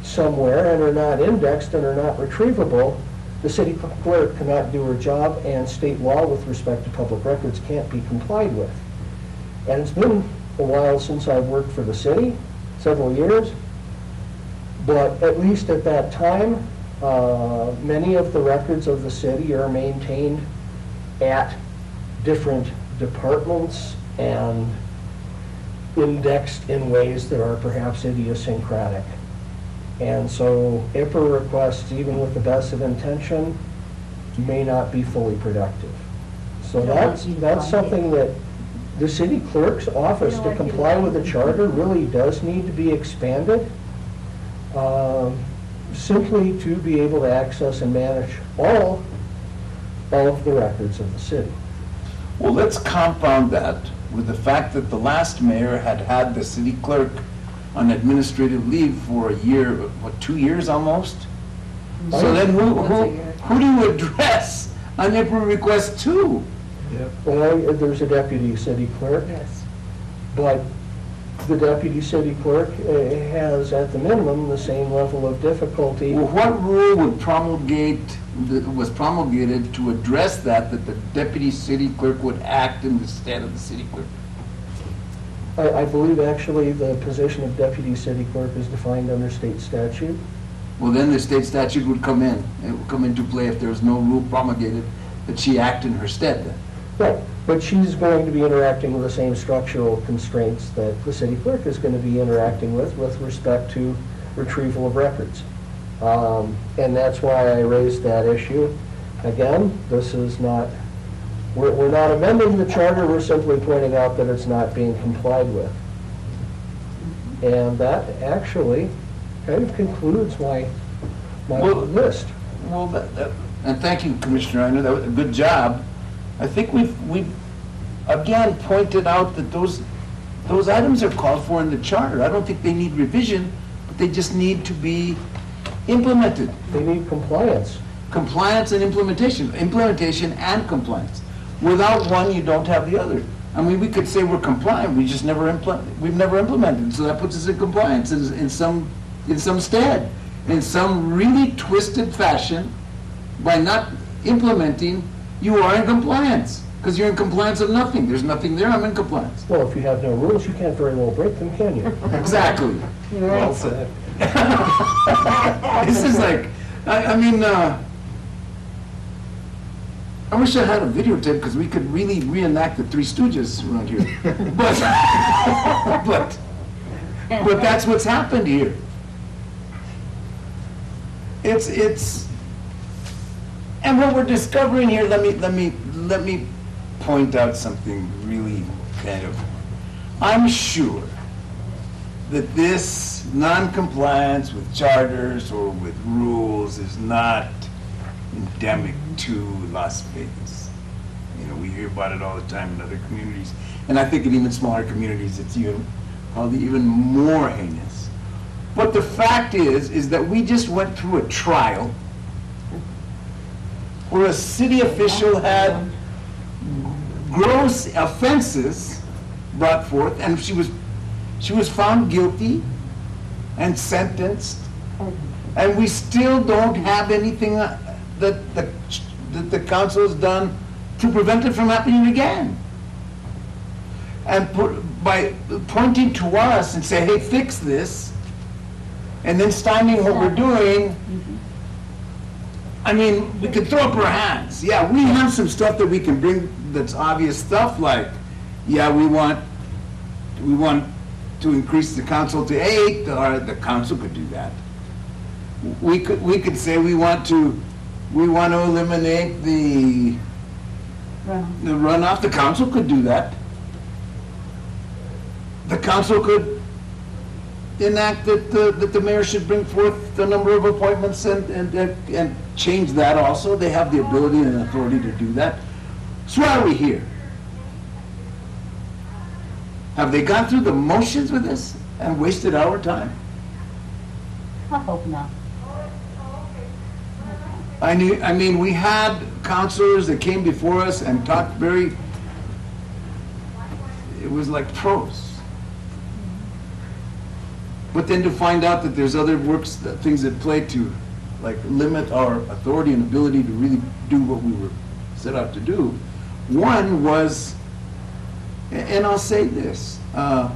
somewhere and are not indexed and are not retrievable, the city clerk cannot do her job, and state law with respect to public records can't be complied with. And it's been a while since I've worked for the city, several years, but at least at that time, many of the records of the city are maintained at different departments and indexed in ways that are perhaps idiosyncratic. And so IPRA requests, even with the best of intention, may not be fully productive. So that's something that the city clerk's office to comply with the charter really does need to be expanded, simply to be able to access and manage all of the records of the city. Well, let's compound that with the fact that the last mayor had had the city clerk on administrative leave for a year, what, 2 years almost? So then who do you address on IPRA request 2? Well, there's a deputy city clerk, Yes. but the deputy city clerk has, at the minimum, the same level of difficulty. Well, what rule was promulgated to address that the deputy city clerk would act in the stead of the city clerk? I believe actually the position of deputy city clerk is defined under state statute. Well, then the state statute would come in. It would come into play if there was no rule promulgated that she act in her stead then. Right, but she's going to be interacting with the same structural constraints that the city clerk is going to be interacting with respect to retrieval of records. And that's why I raised that issue. Again, this is not, we're not amending the charter, we're simply pointing out that it's not being complied with. And that actually kind of concludes my Well- list. Well, and thank you, Commissioner Reiner, that was a good job. I think we've again pointed out that those items are called for in the charter. I don't think they need revision, but they just need to be implemented. They need compliance. Compliance and implementation and compliance. Without one, you don't have the other. I mean, we could say we're compliant, we've never implemented, so that puts us in compliance in some stead, in some really twisted fashion. By not implementing, you are in compliance, because you're in compliance of nothing. There's nothing there, I'm in compliance. Well, if you have no rules, you can't very well break them, can you? Exactly. Well said. This is like, I mean, I wish I had a videotape because we could really reenact the Three Stooges around here. But that's what's happened here. It's, and what we're discovering here, let me point out something really kind of, I'm sure that this non-compliance with charters or with rules is not endemic to Las Vegas. You know, we hear about it all the time in other communities, and I think in even smaller communities, it's probably even more heinous. But the fact is that we just went through a trial where a city official had gross offenses brought forth, and she was found guilty and sentenced, and we still don't have anything that the council has done to prevent it from happening again. And by pointing to us and say, hey, fix this, and then stymieing what we're doing, I mean, we could throw up our hands. Yeah, we have some stuff that we can bring that's obvious stuff, like, yeah, we want to increase the council to 8, or the council could do that. We could say we want to eliminate the runoff. The council could do that. The council could enact that the mayor should bring forth the number of appointments and change that also. They have the ability and authority to do that. So why are we here? Have they gone through the motions with this and wasted our time? I hope not. I mean, we had counselors that came before us and talked it was like prose. But then to find out that there's other things at play to, like, limit our authority and ability to really do what we were set out to do. One was, and I'll say this, I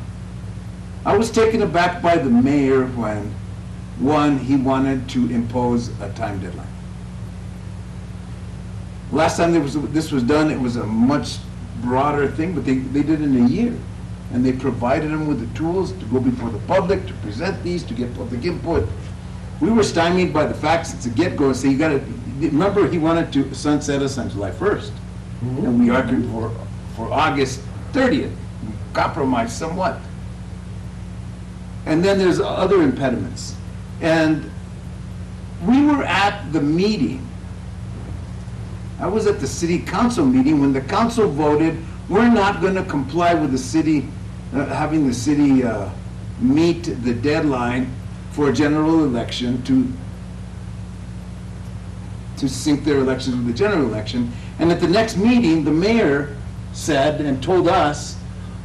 was taken aback by the mayor when, one, he wanted to impose a time deadline. Last time this was done, it was a much broader thing, but they did it in a year. And they provided them with the tools to go before the public, to present these, to get public input. We were stymied by the fact since the get-go and say, you gotta, remember he wanted to sunset us on July 1st. And we argued for August 30th. We compromised somewhat. And then there's other impediments. And we were at the meeting. I was at the city council meeting when the council voted, we're not going to comply with the city, having the city meet the deadline for a general election to sync their elections with the general election. And at the next meeting, the mayor said and told us,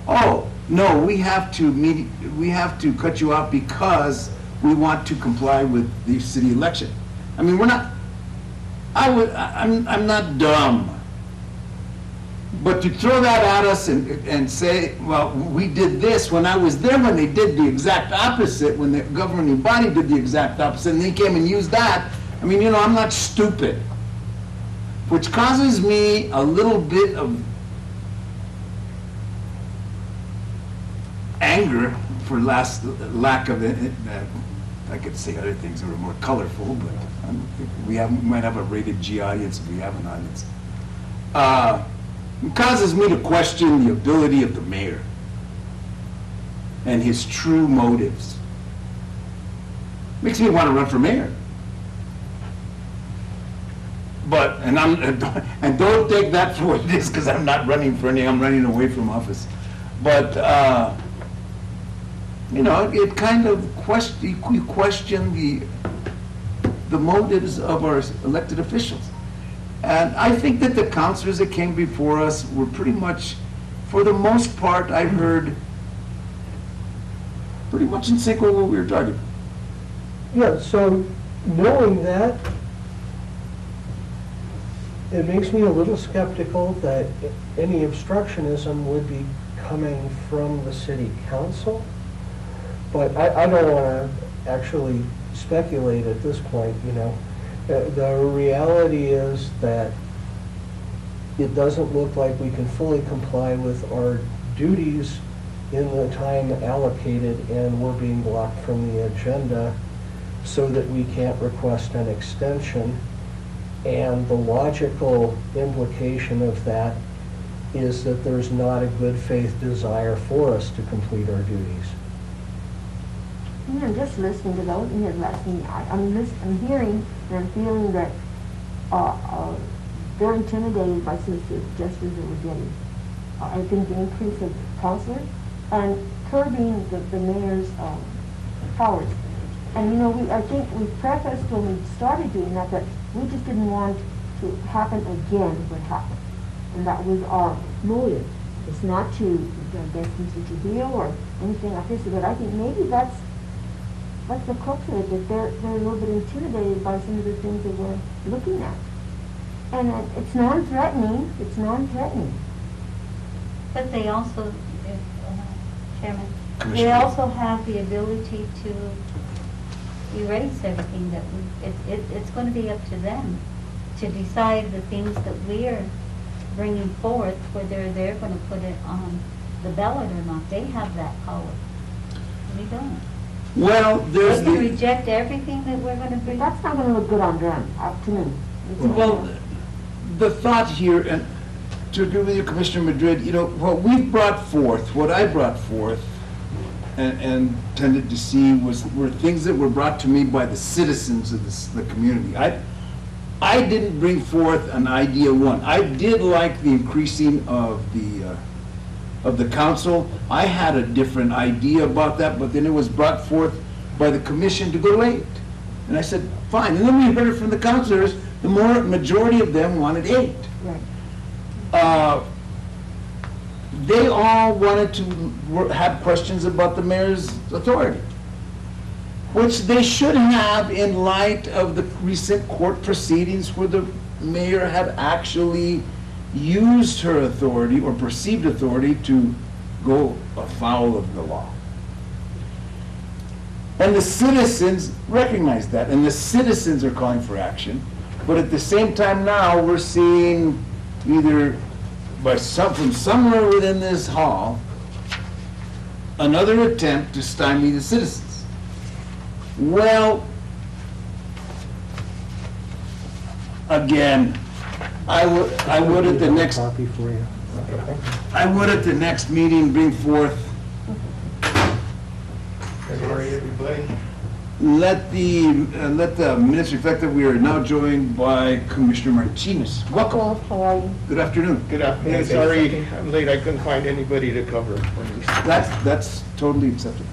oh, no, we have to cut you off because we want to comply with the city election. I mean, I'm not dumb. But to throw that at us and say, well, we did this when I was there when they did the exact opposite, when the governing body did the exact opposite, and they came and used that, I mean, you know, I'm not stupid. Which causes me a little bit of anger for lack of it. I could say other things that were more colorful, but we might have a rated G audience if we have an audience. It causes me to question the ability of the mayor and his true motives. Makes me want to run for mayor. But, and don't take that for what it is, because I'm not running for any, I'm running away from office. But, you know, it kind of you question the motives of our elected officials. And I think that the counselors that came before us were pretty much, for the most part, I heard, pretty much in sync with what we were targeting. Yeah, so knowing that, it makes me a little skeptical that any obstructionism would be coming from the city council. But I don't want to actually speculate at this point, you know. The reality is that it doesn't look like we can fully comply with our duties in the time allocated, and we're being blocked from the agenda so that we can't request an extension. And the logical implication of that is that there's not a good faith desire for us to complete our duties. You know, just listening to those in here last meeting, I'm hearing and I'm feeling that they're intimidated by some of the suggestions that we're getting. I think the increase of counselors and curbing the mayor's powers. And you know, I think we prefaced when we started doing that we just didn't want to happen again what happened. And that was our motive. It's not to against Mr. Trujillo or anything like this, but I think maybe that's the crux of it, that they're a little bit intimidated by some of the things that we're looking at. And it's non-threatening. It's non-threatening. But they also, Chairman, they Commissioner. also have the ability to erase everything that it's going to be up to them to decide the things that we're bringing forth, whether they're going to put it on the ballot or not. They have that power. We don't. Well, They there's can the, reject everything that we're going to bring. That's not going to look good on them, to me. well, the thought here, and to agree with you, Commissioner Madrid, you know, what I brought forth, and tended to see were things that were brought to me by the citizens of the community. I didn't bring forth an idea one. I did like the increasing of the council. I had a different idea about that, but then it was brought forth by the commission to go late. And I said, fine. And then we heard it from the councilors, the majority of them wanted 8. Right. They all wanted to have questions about the mayor's authority, which they should have in light of the recent court proceedings where the mayor had actually used her authority or perceived authority to go afoul of the law. And the citizens recognize that, and the citizens are calling for action. But at the same time now, we're seeing either from somewhere within this hall, another attempt to stymie the citizens. Well, again, I would at the next, Copy for you. I would at the next meeting bring forth, Sorry, everybody. let the minutes reflect that we are now joined by Commissioner Martinez. Welcome. Well, how are you? Good afternoon. Good afternoon. Sorry, I'm late. I couldn't find anybody to cover for me. That's totally acceptable.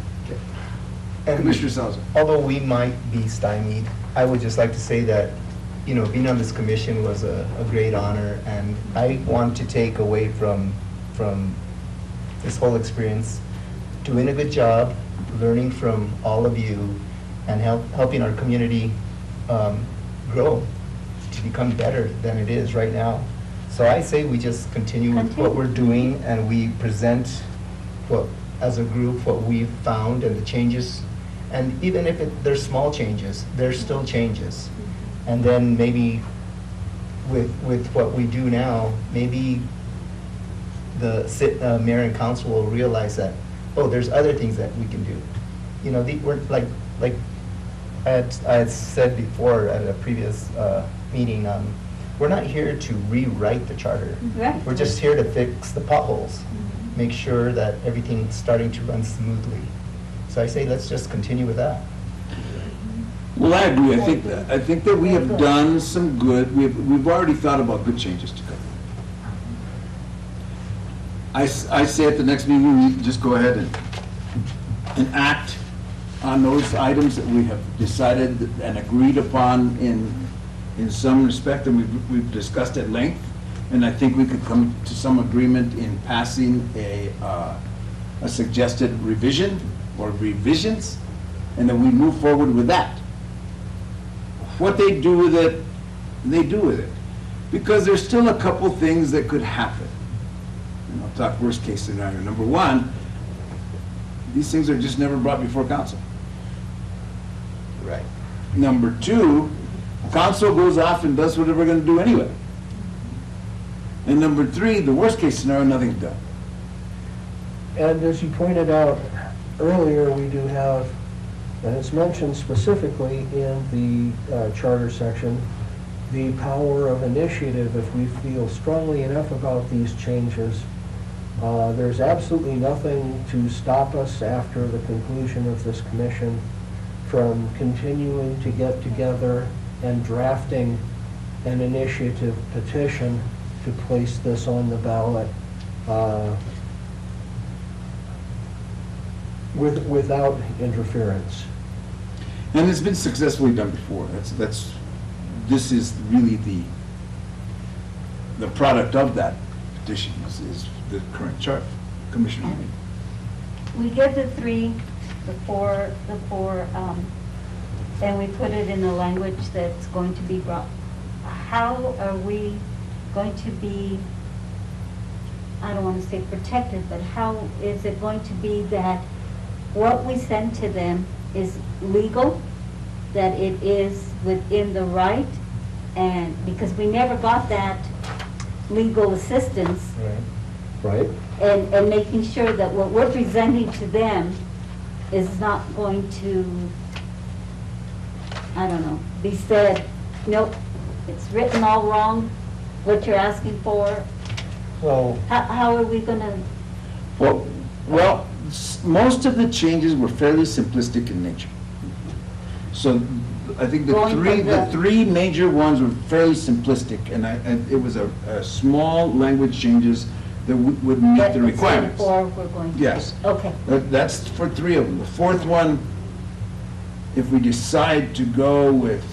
And Commissioner Salazar. although we might be stymied, I would just like to say that, you know, being on this commission was a great honor, and I want to take away from this whole experience, doing a good job, learning from all of you, and helping our community grow to become better than it is right now. So I say we just continue with what we're doing, and we present as a group, what we've found and the changes. And even if there's small changes, there's still changes. And then maybe with what we do now, maybe the mayor and council will realize that, oh, there's other things that we can do. You know, we're like I had said before at a previous meeting, we're not here to rewrite the charter. Right. We're just here to fix the potholes, make sure that everything's starting to run smoothly. So I say, let's just continue with that. Well, I agree. I think that we have done some good. We've already thought about good changes to come. I say at the next meeting, we just go ahead and act on those items that we have decided and agreed upon in some respect, and we've discussed at length. And I think we could come to some agreement in passing a suggested revision or revisions, and then we move forward with that. What they do with it, they do with it. Because there's still a couple things that could happen. And I'll talk worst case scenario. Number one, these things are just never brought before council. Right. Number two, council goes off and does whatever we're gonna do anyway. And number three, the worst case scenario, nothing's done. And as you pointed out earlier, we do have, and it's mentioned specifically in the charter section, the power of initiative if we feel strongly enough about these changes. There's absolutely nothing to stop us after the conclusion of this commission from continuing to get together and drafting an initiative petition to place this on the ballot without interference. And it's been successfully done before. This is really the product of that petition is the current chart, Commissioner. We get the four, and we put it in the language that's going to be brought. How are we going to be, I don't want to say protected, but how is it going to be that what we send to them is legal, that it is within the right, and because we never got that legal assistance, Right? and making sure that what we're presenting to them is not going to, I don't know, be said, nope, it's written all wrong, what you're asking for. Well, How are we gonna, Well, most of the changes were fairly simplistic in nature. So I think Going from the the- three major ones were fairly simplistic, and it was a small language changes that would meet that the it's requirements. for, we're going to? Yes. Okay, That's for three of them. The fourth one, if we decide to go with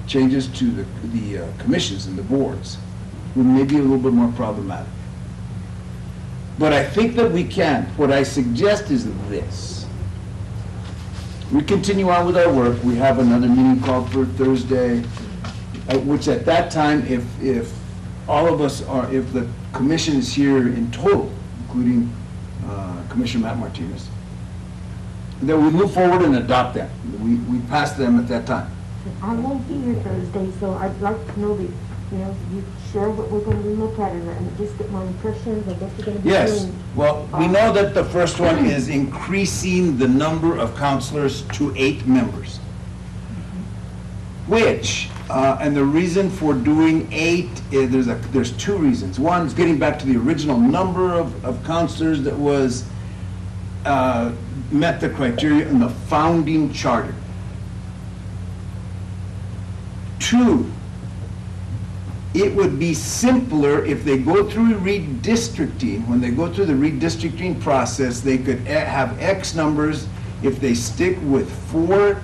changes to the commissions and the boards, would maybe a little bit more problematic. But I think that we can. What I suggest is this. We continue on with our work. We have another meeting called for Thursday, which at that time, if all of us are, if the commission is here in total, including Commissioner Matt Martinez, then we move forward and adopt them. We pass them at that time. I won't be here Thursday, so I'd like to know that, you share what we're going to look at and just get my impressions of what you're going to be doing. Yes, well, we know that the first one is increasing the number of counselors to 8 members. Which, and the reason for doing 8, there's 2 reasons. One is getting back to the original number of counselors that was, met the criteria in the founding charter. 2, it would be simpler if they go through redistricting. When they go through the redistricting process, they could have X numbers. If they stick with 4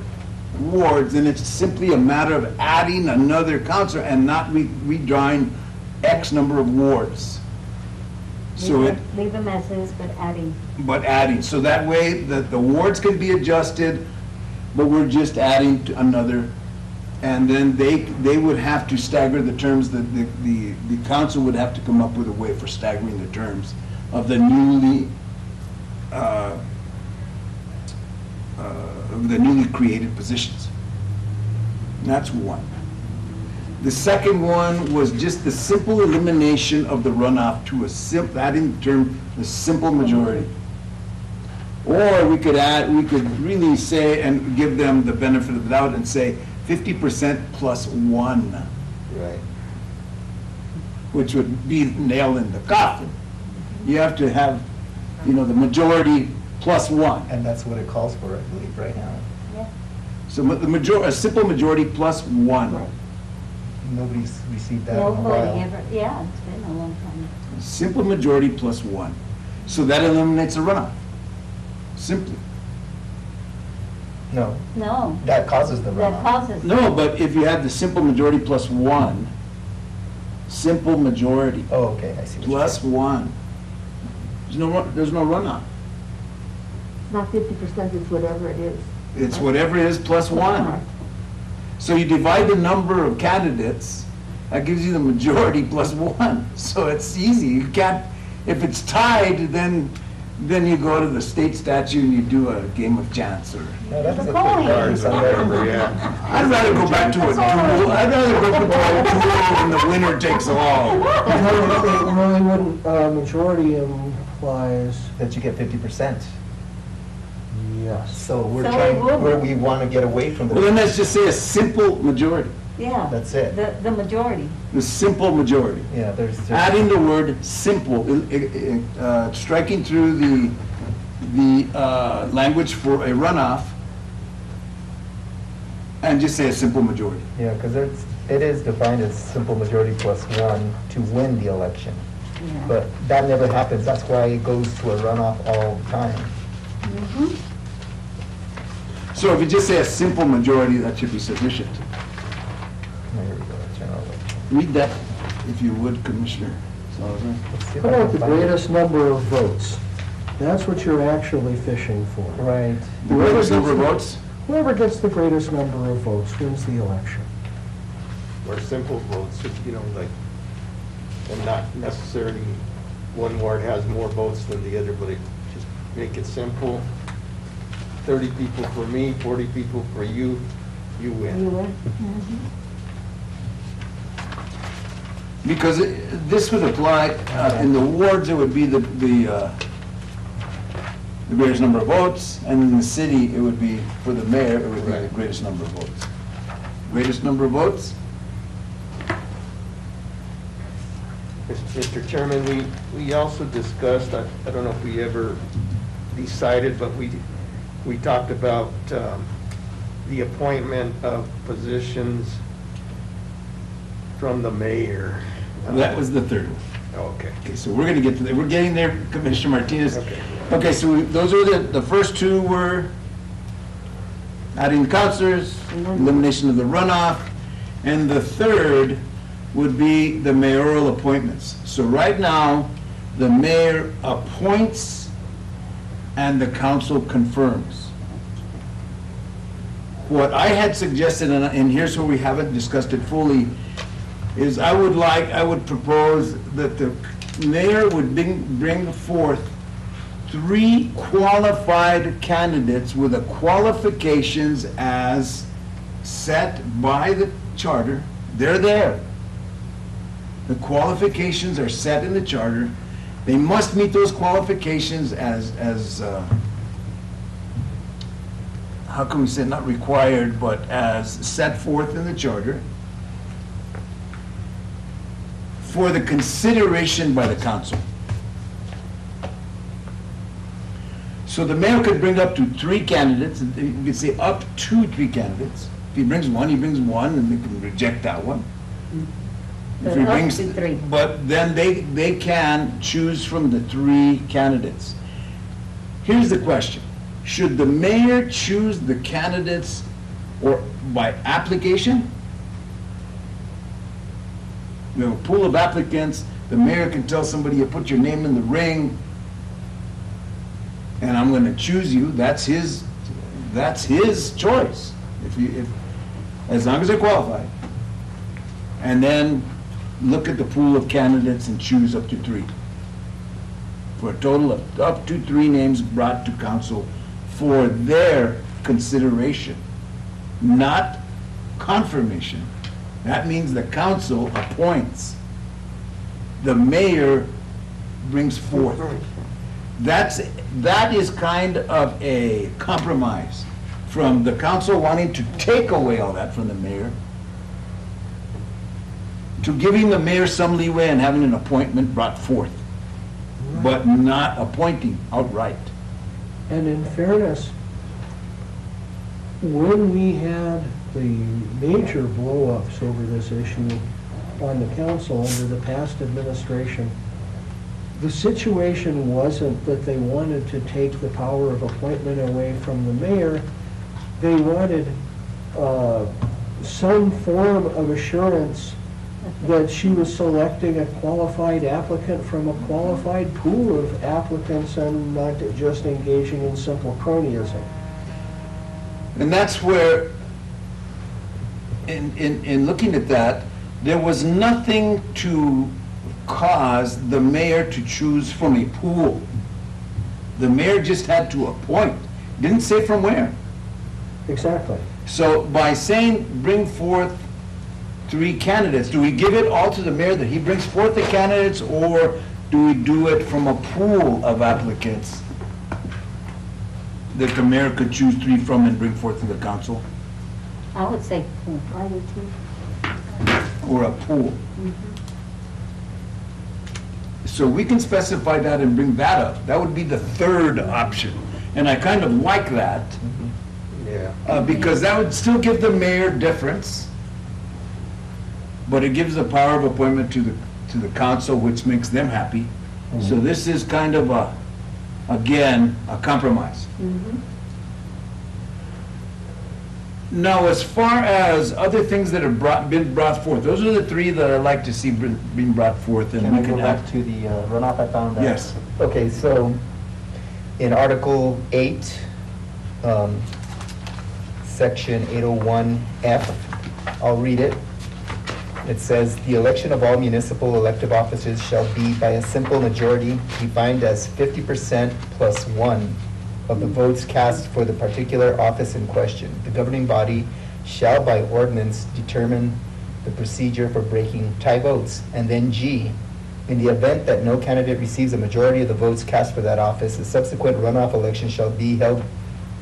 wards, then it's simply a matter of adding another counselor and not redrawing X number of wards. So leave them as is, but adding. so that way the wards can be adjusted, but we're just adding to another. And then they would have to stagger the terms, the council would have to come up with a way for staggering the terms of the newly created positions. That's one. The second one was just the simple elimination of the runoff to adding the term, the simple majority. Or we could really say and give them the benefit of the doubt and say 50% plus 1, Right. which would be nail in the coffin. You have to have, the majority plus 1. And that's what it calls for, I believe, right now. Yeah. So a simple majority plus 1. Nobody's received that in a Nobody while. ever, yeah, it's been a long time. Simple majority plus 1. So that eliminates a runoff. Simply. No, No, that causes the that runoff. causes. No, but if you have the simple majority plus 1, simple majority Oh, okay, I see. what you're plus saying. 1, there's no runoff. It's not 50%, it's whatever it is. It's whatever it is plus 1. So you divide the number of candidates, that gives you the majority plus 1. So it's easy. You can't, if it's tied, then then you go to the state statue and you do a game of chance, or No, that's The a coin. Cards, I remember, yeah. I'd rather go back to a duel. I'd rather go to a duel and the winner takes all. It really wouldn't, majority implies, that you get 50%. yes. So we're So trying, it will. we want to get away from Well, then the, let's just say a simple majority, Yeah. That's it. The majority. the simple majority. yeah, there's just. Adding the word simple, striking through the language for a runoff, and just say a simple majority. Yeah, because it is defined as simple majority plus one to win the election. Yeah. But that never happens. That's why it goes to a runoff all the time. Mhm. So if you just say a simple majority, that should be sufficient. Here we go, general election. Read that, if you would, Commissioner Salazar. Let's see if How I about can the find it. greatest number of votes? That's what you're actually fishing for. Right. The greatest number of votes? Whoever gets the greatest number of votes wins the election. Or simple votes, you know, like, and not necessarily one ward has more votes than the other, but it just make it simple. 30 people for me, 40 people for you, you You win. will? Because this would apply, in the wards, it would be the greatest number of votes, and in the city, it would be, for the mayor, it would be the Right. greatest number of votes. Greatest number of votes? Mr. Chairman, we also discussed, I don't know if we ever decided, but we talked about the appointment of positions from the mayor. That was the third one. Okay. Okay, so we're gonna get to, we're getting there, Commissioner Martinez. Okay. Okay, so those are the first two were adding counselors, elimination of the runoff, and the third would be the mayoral appointments. So right now, the mayor appoints and the council confirms. What I had suggested, and here's where we haven't discussed it fully, is I would propose that the mayor would bring forth 3 qualified candidates with the qualifications as set by the charter. They're there. The qualifications are set in the charter. They must meet those qualifications as how can we say not required, but as set forth in the charter for the consideration by the council. So the mayor could bring up to 3 candidates, and you could say up to 3 candidates. If he brings one, and they can reject that one. If he But up brings- to 3. But then they can choose from the 3 candidates. Here's the question: should the mayor choose the candidates or by application? You have a pool of applicants, the mayor can tell somebody, you put your name in the ring, and I'm gonna choose you. That's his choice, as long as they're qualified. And then look at the pool of candidates and choose up to 3. For a total of up to 3 names brought to council for their consideration, not confirmation. That means the council appoints. The mayor brings forth. That is kind of a compromise from the council wanting to take away all that from the mayor, to giving the mayor some leeway and having an appointment brought forth, but not appointing outright. And in fairness, when we had the major blow-ups over this issue on the council under the past administration, the situation wasn't that they wanted to take the power of appointment away from the mayor. They wanted some form of assurance that she was selecting a qualified applicant from a qualified pool of applicants and not just engaging in simple cronyism. And that's where, in looking at that, there was nothing to cause the mayor to choose from a pool. The mayor just had to appoint, didn't say from where. Exactly. So by saying bring forth 3 candidates, do we give it all to the mayor that he brings forth the candidates, or do we do it from a pool of applicants that the mayor could choose 3 from and bring forth to the council, I would say pool. I do too. or a pool? So we can specify that and bring that up. That would be the 3rd option. And I kind of like that, Yeah. because that would still give the mayor difference, but it gives the power of appointment to the council, which makes them happy. So this is kind of again, a compromise. Now, as far as other things that have been brought forth, those are the 3 that I'd like to see being brought forth, and Can I we go can back have. to the runoff I found? That- Yes. Okay, so in Article 8, Section 801F, I'll read it. It says, "The election of all municipal elective officers shall be by a simple majority defined as 50% plus 1 of the votes cast for the particular office in question. The governing body shall by ordinance determine the procedure for breaking tie votes." And then G, "In the event that no candidate receives a majority of the votes cast for that office, the subsequent runoff election shall be held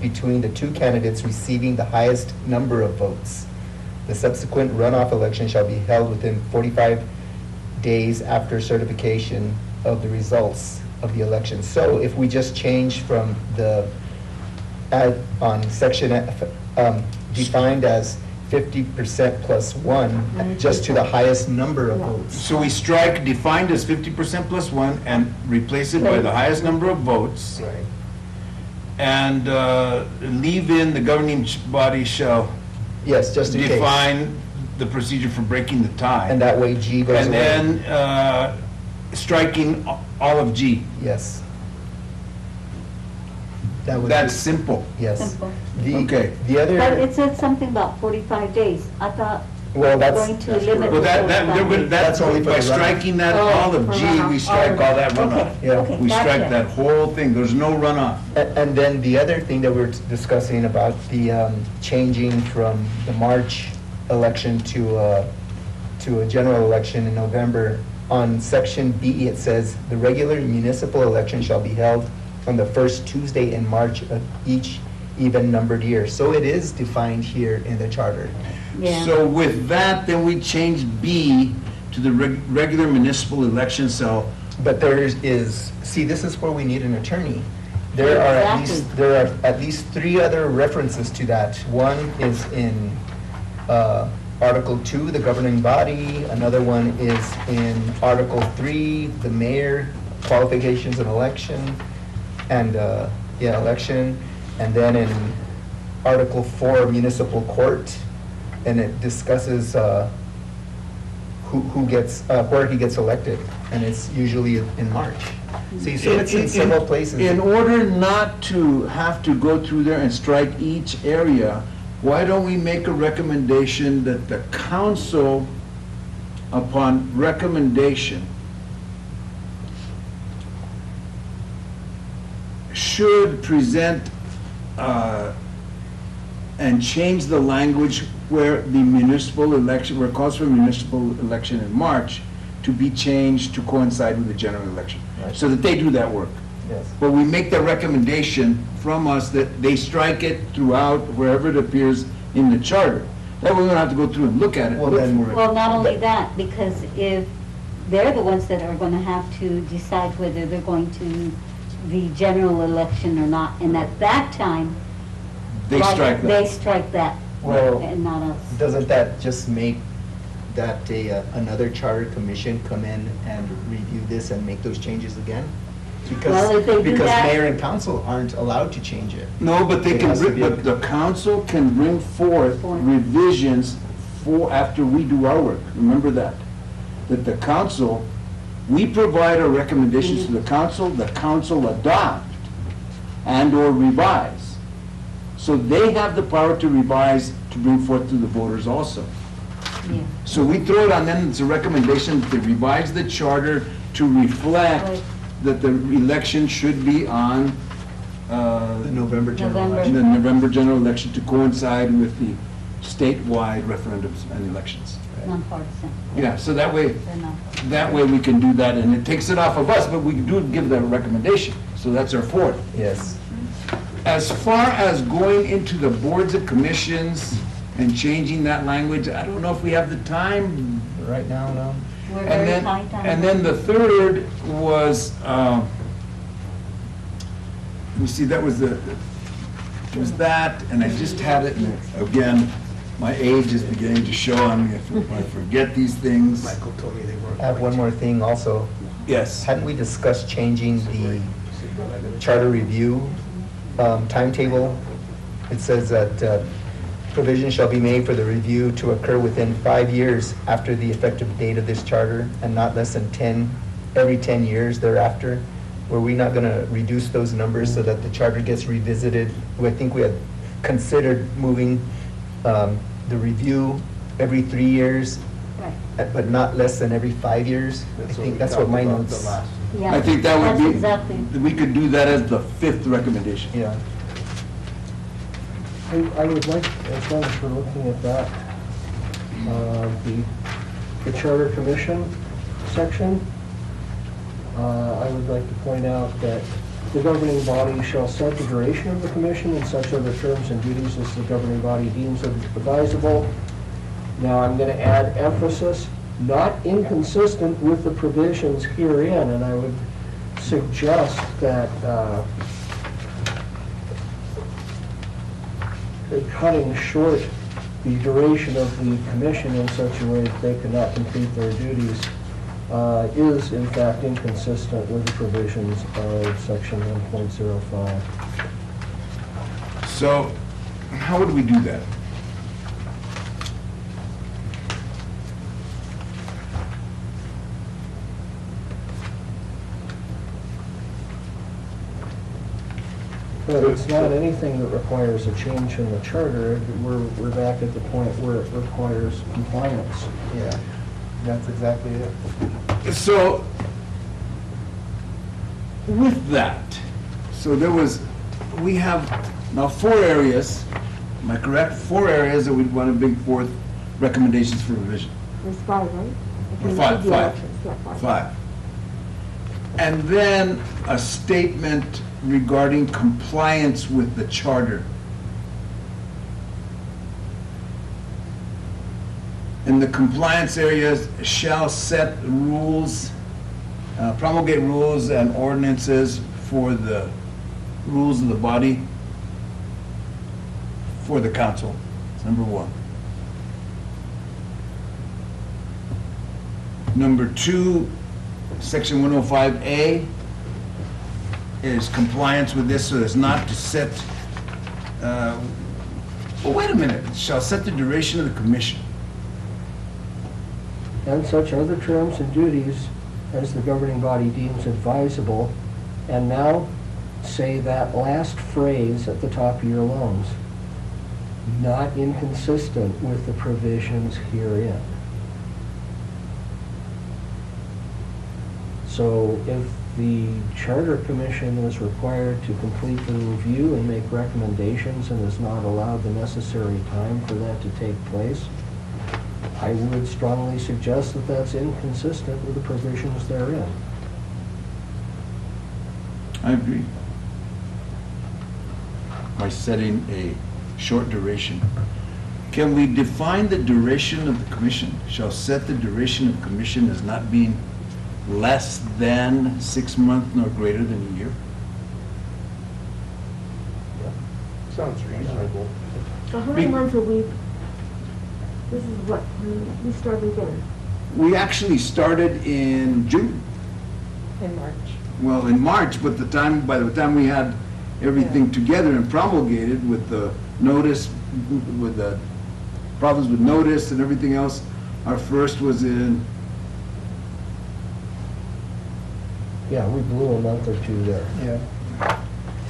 between the 2 candidates receiving the highest number of votes. The subsequent runoff election shall be held within 45 days after certification of the results of the election." So if we just change from the, on Section F, defined as 50% plus 1, just to the highest number of votes. So we strike defined as 50% plus 1 and replace it by the highest number of votes, Right. and leave in the governing body shall Yes, just in case. define the procedure for breaking the tie. And that way G goes And away. then striking all of G. Yes. That would That's be- simple. Yes. Simple. Okay. The But other, it said something about 45 days. I thought well, we're that's, going to limit. Well, the that's, That's only for by the runoff. striking that, Oh, all of for G, runoff. we strike all that runoff. Okay, Yeah. okay, We strike gotcha. that whole thing, there's no runoff. and then the other thing that we're discussing about the changing from the March election to a general election in November. On Section B, it says, "The regular municipal election shall be held on the first Tuesday in March of each even-numbered year." So it is defined here in the charter. Yeah. So with that, then we change B to the regular municipal election, so But there is, see, this is where we need an attorney. There are at least 3 other references to that. One is in Article 2, the governing body. Another one is in Article 3, the mayor, qualifications and election, and, election. And then in Article 4, municipal court, and it discusses who gets, where he gets elected, and it's usually in March. See, so it's in several places. In order not to have to go through there and strike each area, why don't we make a recommendation that the council, upon recommendation, should present and change the language where the municipal election, where it calls for municipal election in March, to be changed to coincide with the general election, Right. so that they do that work. Yes. But we make the recommendation from us that they strike it throughout wherever it appears in the charter. That way we don't have to go through and look at it, Well, look then- for it. Well, not only that, because if they're the ones that are going to have to decide whether they're going to the general election or not, and at that time. They strike They that. strike that, Well, and not us. Doesn't that just make that another charter commission come in and review this and make those changes again? Well, if they do Because that- mayor and council aren't allowed to change it. No, but they It can has to bring, be- but the council can bring forth revisions for, after we do our work. Remember that. That the council, we provide our recommendations to the council adopt and/or revise. So they have the power to revise, to bring forth to the voters also. Yeah. So we throw it on them, it's a recommendation that they revise the charter to reflect Right. that the election should be on The November general November. election. the November general election to coincide with the statewide referendums and elections. Nonpartisan. Yeah, so that way, They're nonpartisan. that way we can do that, and it takes it off of us, but we do give the recommendation, so that's our fourth. Yes. As far as going into the boards and commissions and changing that language, I don't know if we have the time. Right now, no. We're And very then, tight on. and then the third was, let me see, that was was that, and I just had it, and again, my age is beginning to show on me if I forget these things. Michael told me they weren't. I have one more thing also. Yes. Hadn't we discussed changing the charter review timetable? It says that provision shall be made for the review to occur within 5 years after the effective date of this charter and not less than every 10 years thereafter. Were we not going to reduce those numbers so that the charter gets revisited? I think we had considered moving the review every 3 years, Right. but not less than every 5 years. I think that's what my notes. Yeah, I think that would that's be, exactly. we could do that as the fifth recommendation. Yeah. I would like, as long as we're looking at that, the Charter Commission section, I would like to point out that the governing body shall set the duration of the commission and such other terms and duties as the governing body deems advisable. Now, I'm going to add emphasis, not inconsistent with the provisions herein, and I would suggest that cutting short the duration of the commission in such a way that they cannot complete their duties is in fact inconsistent with the provisions of section 1.05. So, how would we do that? But it's not anything that requires a change in the charter. We're back at the point where it requires compliance. Yeah, that's exactly it. So, with that, so there was, we have now 4 areas, am I correct? 4 areas that we'd want to bring forth recommendations for revision. There's 5, right? Or Okay, five, the five. elections, yeah, 5. 5. And then a statement regarding compliance with the charter. And the compliance areas shall set rules, promulgate rules and ordinances for the rules of the body for the council. That's number 1. Number 2, section 105A is compliance with this, so as not to set, well, wait a minute, shall set the duration of the commission. And such other terms and duties as the governing body deems advisable. And now say that last phrase at the top of your lungs, not inconsistent with the provisions herein. So if the Charter Commission is required to complete the review and make recommendations and is not allowed the necessary time for that to take place, I would strongly suggest that that's inconsistent with the provisions therein. I agree. By setting a short duration. Can we define the duration of the commission? Shall set the duration of commission as not being less than 6 months nor greater than a year? Sounds reasonable. So how many Be- months have we, this is what, we started then? We actually started in June, In March. well, in March, but by the time we had everything together and promulgated with the notice, with the problems with notice and everything else, our first was in, Yeah, we blew a month or 2 there. Yeah.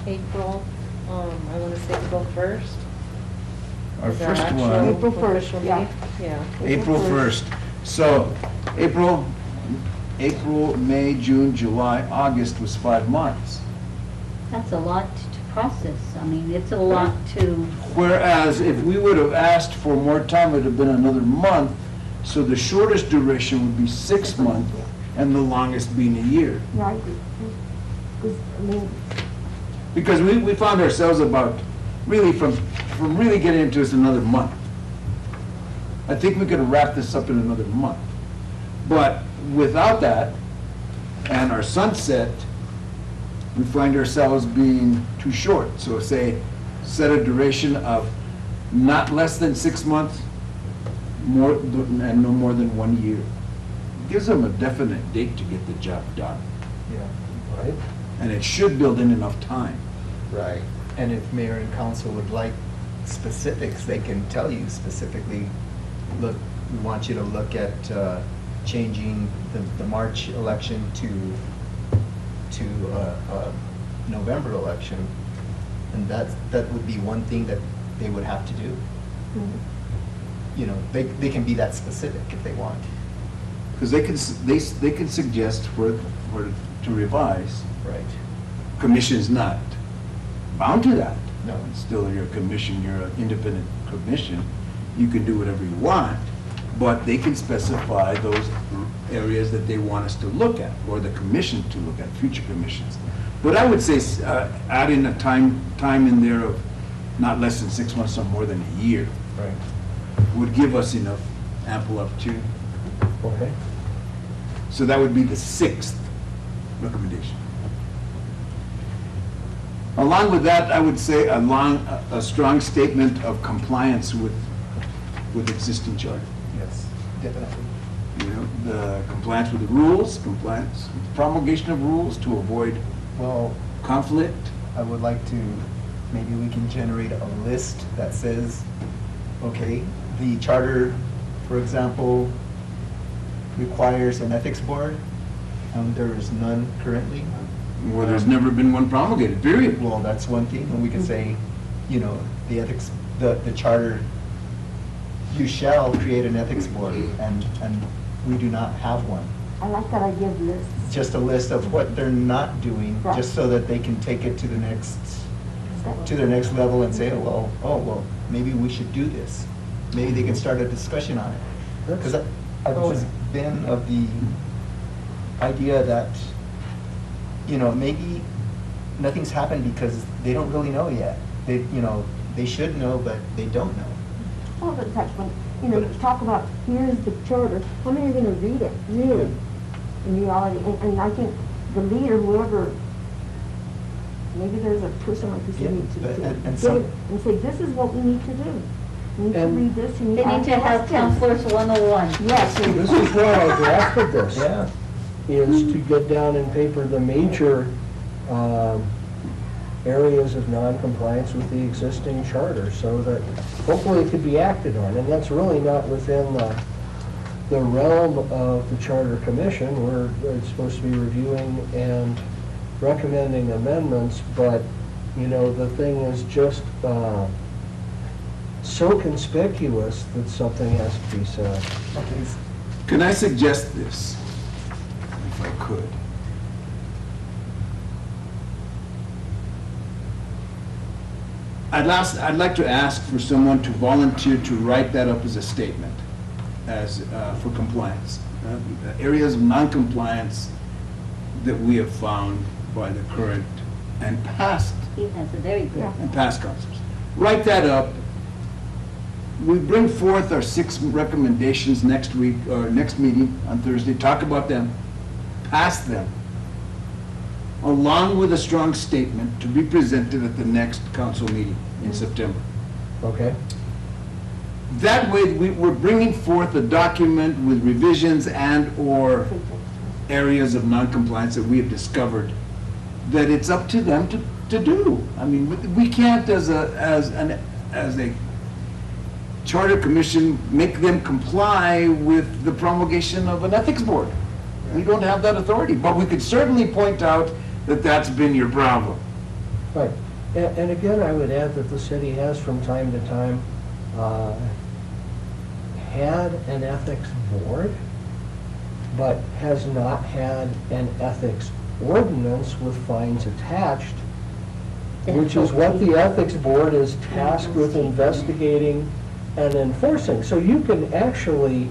April, I want to say April 1st. our Is our first actual one, April 1st, official yeah. date? Yeah. April 1st. So, April, May, June, July, August was 5 months. That's a lot process. I mean, it's a lot to, Whereas if we would have asked for more time, it would have been another month. So the shortest duration would be 6 months and the longest being a year. Yeah, I agree. 'Cause, I mean, Because we found ourselves about, really from really getting into this another month. I think we could have wrapped this up in another month. But without that, and our sunset, we find ourselves being too short. So say, set a duration of not less than 6 months, and no more than 1 year. Gives them a definite date to get the job done. Yeah. Right? And it should build in enough time. Right. And if mayor and council would like specifics, they can tell you specifically, look, we want you to look at changing the March election to November election. And that would be one thing that they would have to do. You know, they can be that specific if they want. Because they can suggest where to revise. Right. Commission's not bound to that. No. It's still your commission, you're an independent commission. You can do whatever you want, but they can specify those areas that they want us to look at, or the commission to look at, future commissions. But I would say adding a time in there of not less than 6 months or more than a year Right. would give us enough ample opportunity. Okay. So that would be the 6th recommendation. Along with that, I would say a strong statement of compliance with existing charter. Yes, definitely. You know, the compliance with the rules, compliance with promulgation of rules to avoid Well, conflict. I would like to, maybe we can generate a list that says, okay, the charter, for example, requires an ethics board, and there is none currently. Well, there's never been one promulgated, period. Well, that's one thing, and we can say, you know, the ethics, the charter, you shall create an ethics board, and we do not have one. I like that idea of lists. Just a list of what they're not doing, Right. just so that they can take it to the next level and say, oh, well, maybe we should do this. Maybe they can start a discussion on it. Because I've always been of the idea that, you know, maybe nothing's happened because they don't really know yet. They should know, but they don't know. All the time, when, you know, you talk about, here's the charter, how many are gonna read it, really, in reality? And I think the leader, whoever, maybe there's a person like this who Yeah, needs to but- get and it some- and say, this is what we need to do. You need to And- read this, and you they need to have Counselors 101. Yes. This is why I drafted this. Yeah. Is to get down in paper the major areas of non-compliance with the existing charter, so that hopefully it could be acted on. And that's really not within the realm of the Charter Commission. It's supposed to be reviewing and recommending amendments, but, you know, the thing is just so conspicuous that something has to be said. Okay. Can I suggest this, if I could? I'd like to ask for someone to volunteer to write that up as a statement, as, for compliance. Areas of non-compliance that we have found by the current and past He has a very good. Yeah. and past councils. Write that up. We bring forth our 6 recommendations next week, or next meeting on Thursday, talk about them, pass them, along with a strong statement to be presented at the next council meeting in September. Okay? That way, we're bringing forth a document with revisions and/or areas of noncompliance that we have discovered, that it's up to them to do. I mean, we can't, as a charter commission, make them comply with the promulgation of an ethics board. We don't have that authority, but we could certainly point out that that's been your problem. Right. And again, I would add that the city has from time to time had an ethics board, but has not had an ethics ordinance with fines attached which is what the ethics board is tasked with investigating and enforcing. So you can actually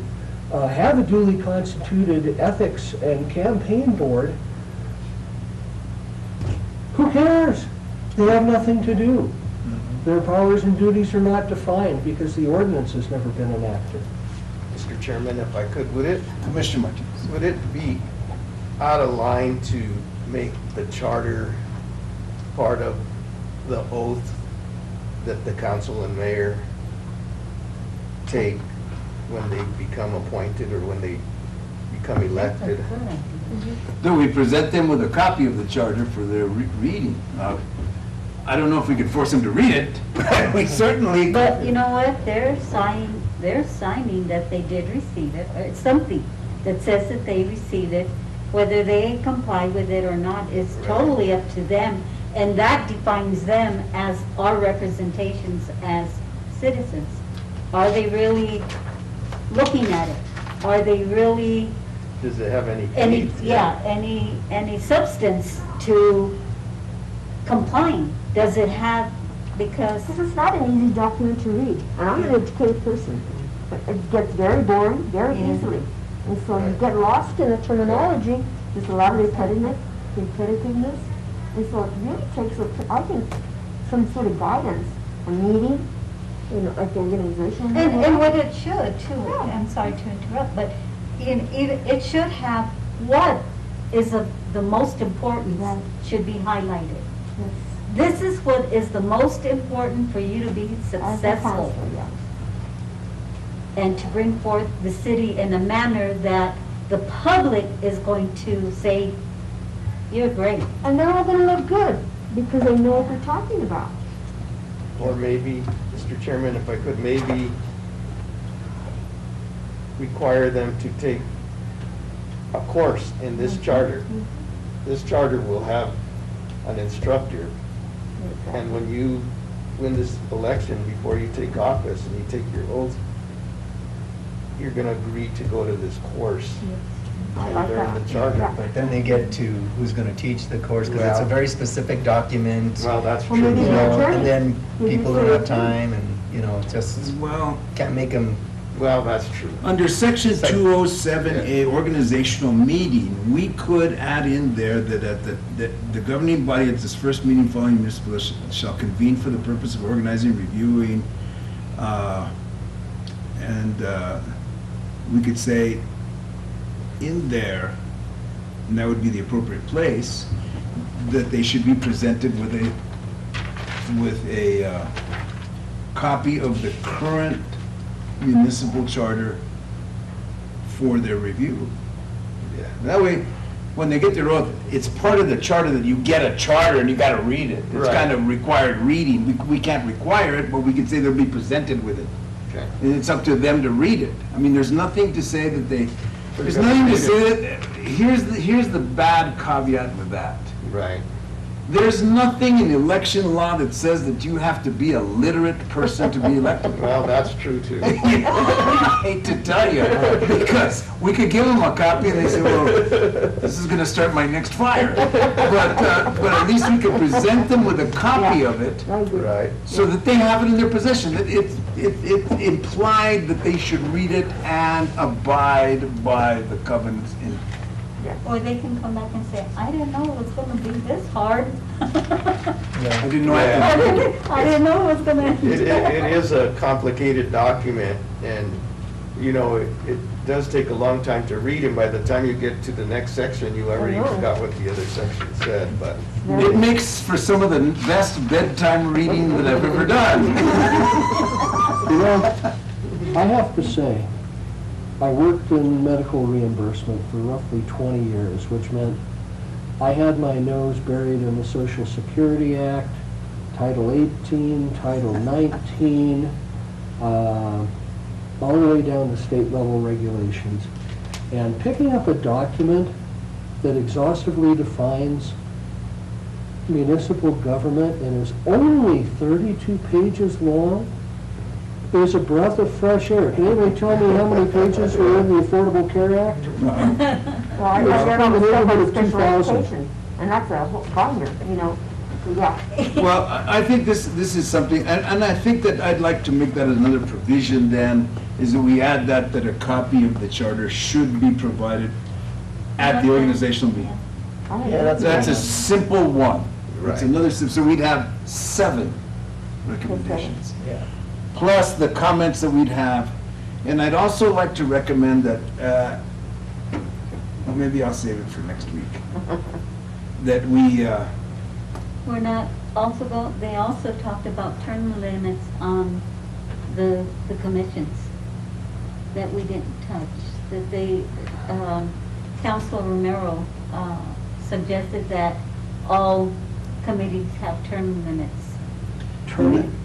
have a duly constituted ethics and campaign board. Who cares? They have nothing to do. Their powers and duties are not defined because the ordinance has never been enacted. Mr. Chairman, if I could, would it Commissioner Martinez. Would it be out of line to make the charter part of the oath that the council and mayor take when they become appointed or when they become elected? Then we present them with a copy of the charter for their reading. I don't know if we could force them to read it, but we certainly. But you know what, they're signing that they did receive it, or it's something that says that they received it. Whether they comply with it or not is totally up to them, and that defines them as our representations as citizens. Are they really looking at it? Are they really Does it have any any, teeth? yeah, any substance to complying? Does it have, because, This is not an easy document to read, and I'm an educated person. But it gets very boring, very Yeah. easily. And so you get lost in the terminology, there's a lot of repetitiveness, and so it really takes, I think, some sort of guidance, a meeting, like the organization. and what it should too, Yeah. I'm sorry to interrupt, but it should have what is of the most important Right. should be highlighted. Yes. This is what is the most important for you to be As a successful counselor, yeah. and to bring forth the city in a manner that the public is going to say, you're great. And they're all gonna look good, because they know what they're talking about. Or maybe, Mr. Chairman, if I could, maybe require them to take a course in this charter. This charter will have an instructor, and when you win this election, before you take office and you take your oath, you're gonna agree to go to this course I and like learn that. the charter. Yeah. But then they get to who's gonna teach the course, because it's a Well- very specific document, Well, that's Well, true. maybe you they're know, attorneys. and then Maybe people they're don't have attorneys. time, and, just Well, can't make them. Well, that's true. under section 207A, organizational meeting, we could add in there that the governing body at this first meeting following municipal election shall convene for the purpose of organizing, reviewing, and we could say in there, and that would be the appropriate place, that they should be presented with a copy of the current municipal charter for their review. Yeah. That way, when they get their oath, it's part of the charter that you get a charter and you gotta read it. It's Right. kind of required reading. We can't require it, but we can say they'll be presented with it. Okay. And it's up to them to read it. I mean, there's nothing to say that there's gonna nothing to read say that, here's the bad caveat with that. Right. There's nothing in election law that says that you have to be a literate person to be elected. Well, that's true too. I hate to tell you, because we could give them a copy and they say, well, this is gonna start my next fire. But at least we could present them with a copy of it I agree. Right. so that they have it in their possession. It's implied that they should read it and abide by the covenants in. Or they can come back and say, I didn't know it was gonna be this hard. I didn't know I had to. I didn't know it was gonna. It is a complicated document, and, it does take a long time to read, and by the time you get to the next section, you already I know. forgot what the other section said, but. It makes for some of the best bedtime reading that I've ever done. I have to say, I worked in medical reimbursement for roughly 20 years, which meant I had my nose buried in the Social Security Act, Title 18, Title 19, all the way down to state level regulations. And picking up a document that exhaustively defines municipal government and is only 32 pages long is a breath of fresh air. Can anybody tell me how many pages were in the Affordable Care Act? Well, I It's read all from the the stuff neighborhood on of special 2,000. education, and that's a whole binder, Yeah. Well, I think this is something, and I think that I'd like to make that another provision then, is that we add that a copy of the charter should be provided at the organizational meeting. Yeah, that's That's a fine. simple one. Right. It's another, so we'd have 7 recommendations. Yeah. Plus the comments that we'd have. And I'd also like to recommend that, well, maybe I'll save it for next week, that we, We're not, they also talked about term limits on the commissions that we didn't touch, that they, Councilor Romero, suggested that all committees have term limits. Term,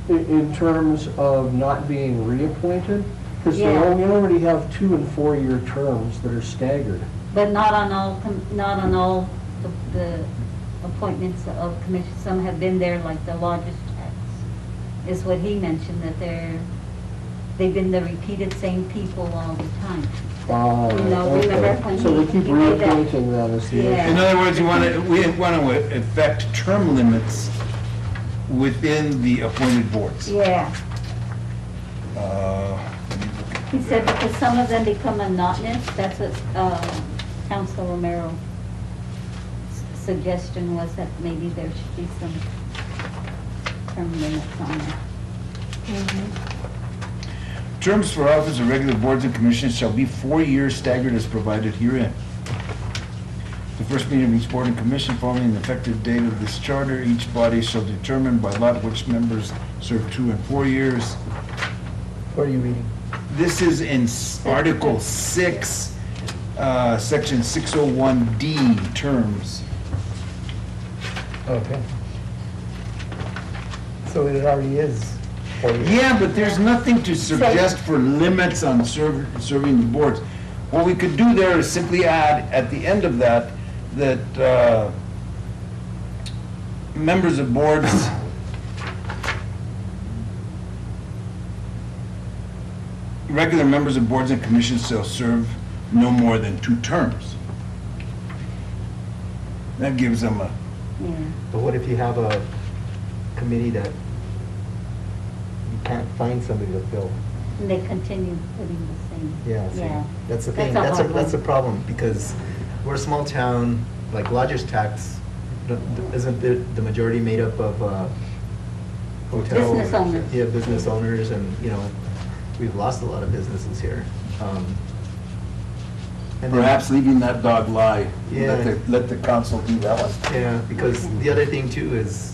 in terms of not being reappointed? Because Yeah. we already have 2 and 4-year terms that are staggered. But not on all the appointments of commissions. Some have been there, like the largest tax, is what he mentioned, that they've been the repeated same people all the time. No, remember when So we keep he made that- reappointing that as the Yeah. in other words, we want to affect term limits within the appointed boards. Yeah. Uh, He said because some of them become monotonous, that's what Council Romero's suggestion was, that maybe there should be some term limits on it. Terms for office of regular boards and commissions shall be 4 years staggered as provided herein. The first meeting of each board and commission following the effective date of this charter, each body shall determine by lot which members serve 2 and 4 years. What are you reading? This is in Article 6, Section 601D, terms. Okay. So it already is 4 years. Yeah, but there's nothing to suggest for limits on serving the boards. What we could do there is simply add at the end of that, members of boards regular members of boards and commissions shall serve no more than 2 terms. That gives them a, Yeah. But what if you have a committee that you can't find somebody to fill? And they continue putting the same. Yeah, see, that's the That's thing, a that's a, hard that's a one. problem, because we're a small town, like lodger's tax, isn't the majority made up of, hotel? Business owners. Yeah, business owners, and, you know, we've lost a lot of businesses here. And then- perhaps leaving that dog lie. Yeah. Let the council do that one. Yeah, because the other thing too is,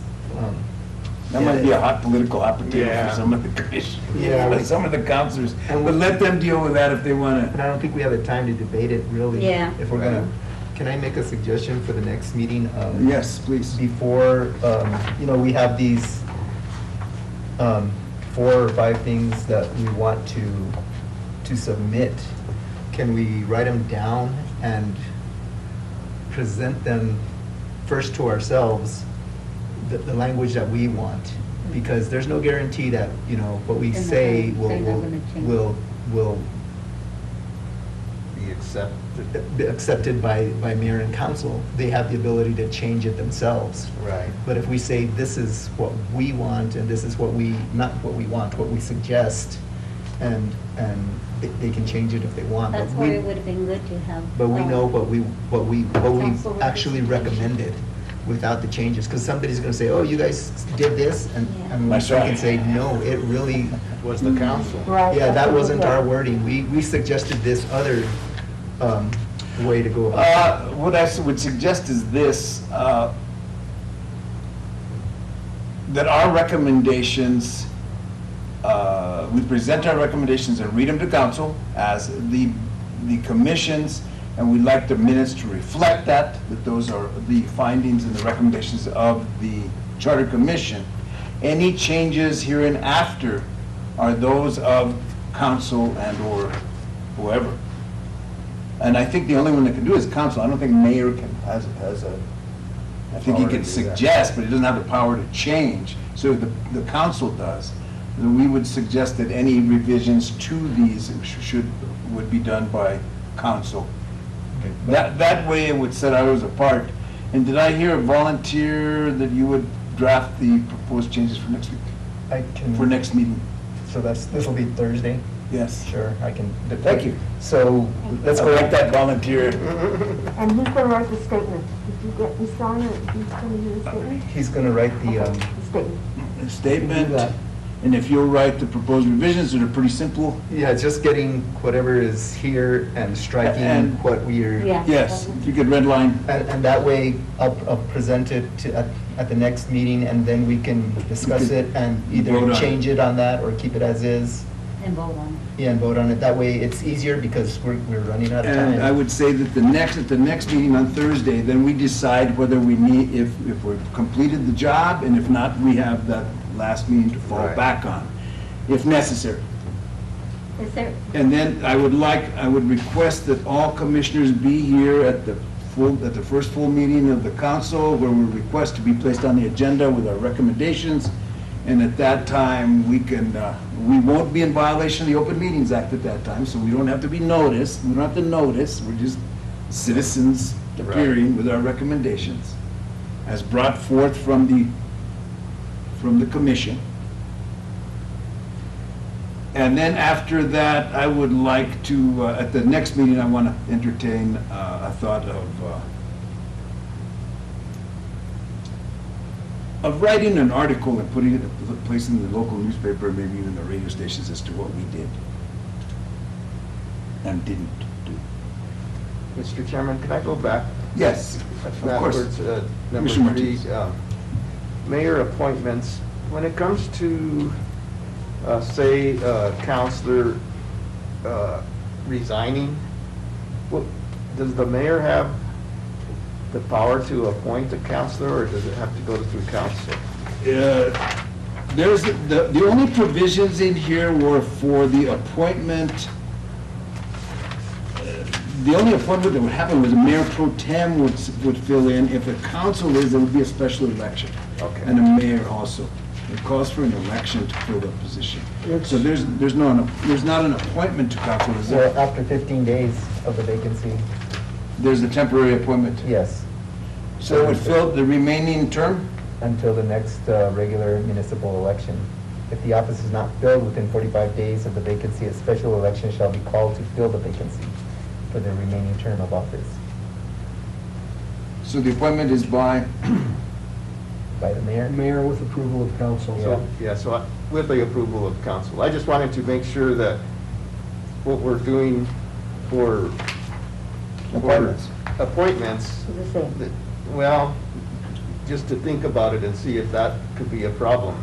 That might be a hot political opportunity Yeah. for some of the commissioners, Yeah. some of the councilors, And but we- let them deal with that if they want and to. I don't think we have the time to debate it really. Yeah. If we're gonna, can I make a suggestion for the next meeting? Yes, please. Before, you know, we have these 4 or 5 things that we want to submit. Can we write them down and present them first to ourselves, the language that we want? Because there's no guarantee that, you know, what we They're not say gonna- they're not gonna change. will Be accepted. be accepted by mayor and council. They have the ability to change it themselves. Right. But if we say, this is what we want, and this is what we, not what we want, what we suggest, and they can change it if they want. That's but where we- it would have been good to have. But we know what we Council actually representation. recommended without the changes, because somebody's gonna say, oh, you guys did this, and Yeah. we That's can right. say, no, it really, Was the council. Right. yeah, that that's what wasn't we our got. wording. We suggested this other way to go about it. What I would suggest is this, that our recommendations, we present our recommendations and read them to council as the commissions, and we'd like the minutes to reflect that those are the findings and the recommendations of the Charter Commission. Any changes hereinafter are those of council and/or whoever. And I think the only one that can do is council. I don't think mayor has a, I think he Power to can do that. suggest, but he doesn't have the power to change. So the council does. And we would suggest that any revisions to these would be done by council. That way it would set ours apart. And did I hear a volunteer that you would draft the proposed changes for next week, I can. for next meeting? So this will be Thursday? Yes. Sure, I can. Thank you. So, let's I go. like that volunteer. And he's gonna write the statement. Did you get this on, or he's gonna do the statement? He's gonna write the, The statement. A statement, Do that. and if you'll write the proposed revisions, that are pretty simple. yeah, just getting whatever is here and striking And- what we're. Yeah. Yes, if you could redline. And that way, I'll present it at the next meeting, and then we can discuss it and Vote either on it. change it on that or keep it as is. And vote on it. Yeah, and vote on it. That way, it's easier because we're running out of time. And I would say that at the next meeting on Thursday, then we decide whether we need, if we've completed the job, and if not, we have that last meeting to fall Right. back on, if necessary. Is there, And then I would request that all commissioners be here at the first full meeting of the council, where we request to be placed on the agenda with our recommendations. And at that time, we won't be in violation of the Open Meetings Act at that time, so we don't have to be noticed. We don't have to notice, we're just citizens appearing with our recommendations as brought forth from the commission. And then after that, I would like to, at the next meeting, I want to entertain a thought of writing an article and putting it, placing it in the local newspaper, maybe even the radio stations, as to what we did and didn't do. Mr. Chairman, can I go back Yes, of course. backwards, number Commissioner 3, Martinez. mayor appointments? When it comes to, say, counselor resigning, does the mayor have the power to appoint a counselor, or does it have to go through council? There's, the only provisions in here were for the appointment. The only appointment that would happen was a mayor pro tem would fill in. If a council is, there would be a special election. Okay. And a mayor also. It calls for an election to fill the position. So there's not an appointment to council, is Well, there? after 15 days of the vacancy, There's a temporary appointment. yes, So it would fill the remaining term? until the next regular municipal election. If the office is not filled within 45 days of the vacancy, a special election shall be called to fill the vacancy for the remaining term of office So the appointment is by, by the mayor. Mayor with approval of council. So with the approval of council. I just wanted to make sure that what we're doing for Appointments. appointments, It's the same. that- well, just to think about it and see if that could be a problem.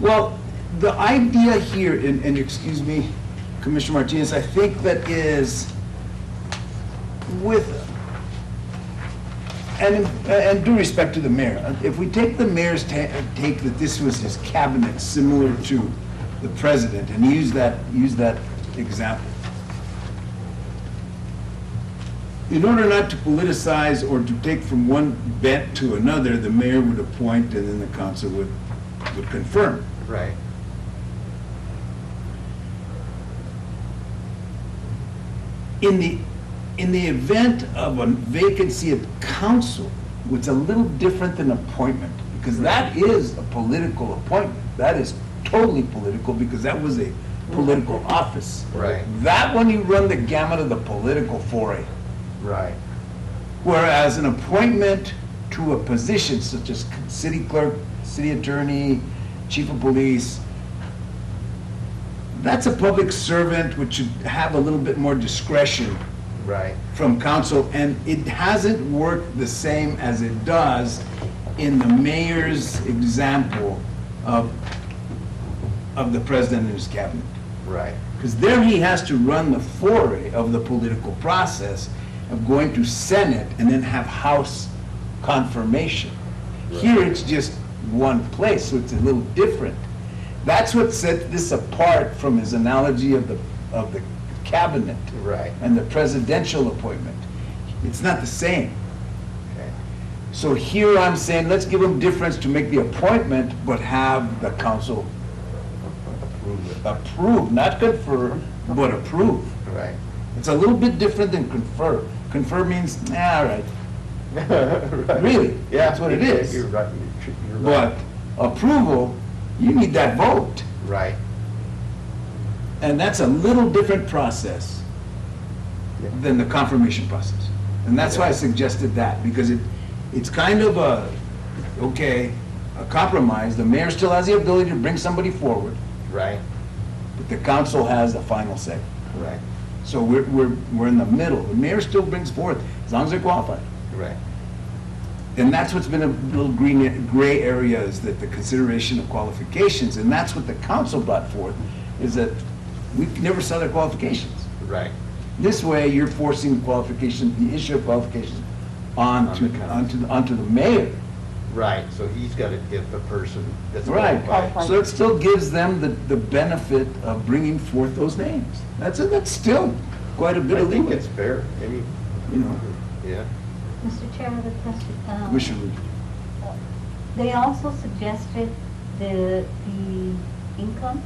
well, the idea here, and excuse me, Commissioner Martinez, I think that is with, and due respect to the mayor, if we take the mayor's take that this was his cabinet similar to the president, and use that example. In order not to politicize or to take from one bent to another, the mayor would appoint and then the council would confirm. Right. In the event of a vacancy at council, it's a little different than appointment, because that is a political appointment. That is totally political, because that was a political office. Right. That one, you run the gamut of the political foray. Right. Whereas an appointment to a position such as city clerk, city attorney, chief of police, that's a public servant which should have a little bit more discretion Right. from council, and it hasn't worked the same as it does in the mayor's example of the president and his cabinet. Right. Because there he has to run the foray of the political process of going to Senate and then have House confirmation. Here, it's just one place, so it's a little different. That's what set this apart from his analogy of the cabinet Right. and the presidential appointment. It's not the same. Okay. So here I'm saying, let's give them difference to make the appointment, but have the council approve, not confer, but approve. Right. It's a little bit different than confer. Confer means, all right, Right. Really, Yeah, that's what it is. You're right, you're right. But approval, you need that vote. Right. And that's a little different process than the confirmation process. And that's why I suggested that, because it's kind of a compromise. The mayor still has the ability to bring somebody forward, Right, but the council has the final say. right, So we're in the middle. The mayor still brings forth, as long as they're qualified. right. And that's what's been a little gray area, is that the consideration of qualifications, and that's what the council brought forth, is that we never saw their qualifications. Right. This way, you're forcing qualifications, the issue of qualifications onto the mayor. Right, so he's got to give the person that's Right, qualified. so it still gives them the benefit of bringing forth those names. That's still quite a bit I of think leeway. it's fair, I mean, You know, yeah. Mr. Chair, I have a question. Commissioner, They also suggested the income.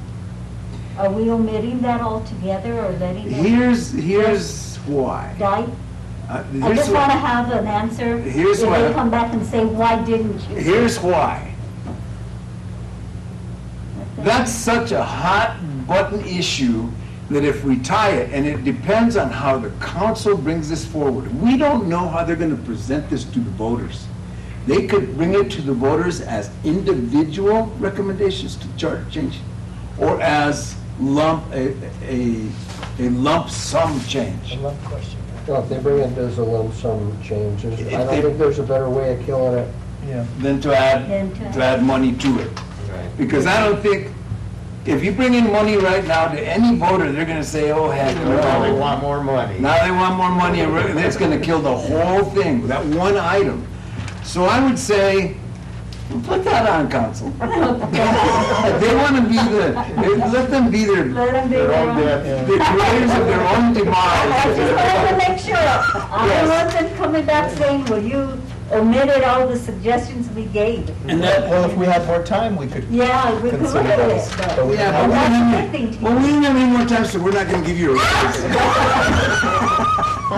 Are we omitting that altogether or letting it here's why. die? I Here's just why. want to have an answer. Here's If why. they come back and say, why didn't you? Here's why. That's such a hot button issue that if we tie it, and it depends on how the council brings this forward. We don't know how they're going to present this to the voters. They could bring it to the voters as individual recommendations to charter change, or as a lump sum change. No, if they bring it as a lump sum change, I If don't they- think there's a better way of killing it. Than to add money to it. Right. Because I don't think, if you bring in money right now to any voter, they're gonna say, oh, heck Now they no. want more money. Now they want more money, and that's gonna kill the whole thing, that one item. So I would say, put that on council. They wanna be let them be Let them be Their their own own. death. the creators of their own I just wanted to demise. make sure. I wasn't coming back saying, well, you omitted all the suggestions we gave. And that, Well, if we had more time, we could Yeah, we could look consider at those. it, But but. we yeah, don't but we have- don't That's have the any, thing. well, we don't have any more time, so we're not gonna give you a raise.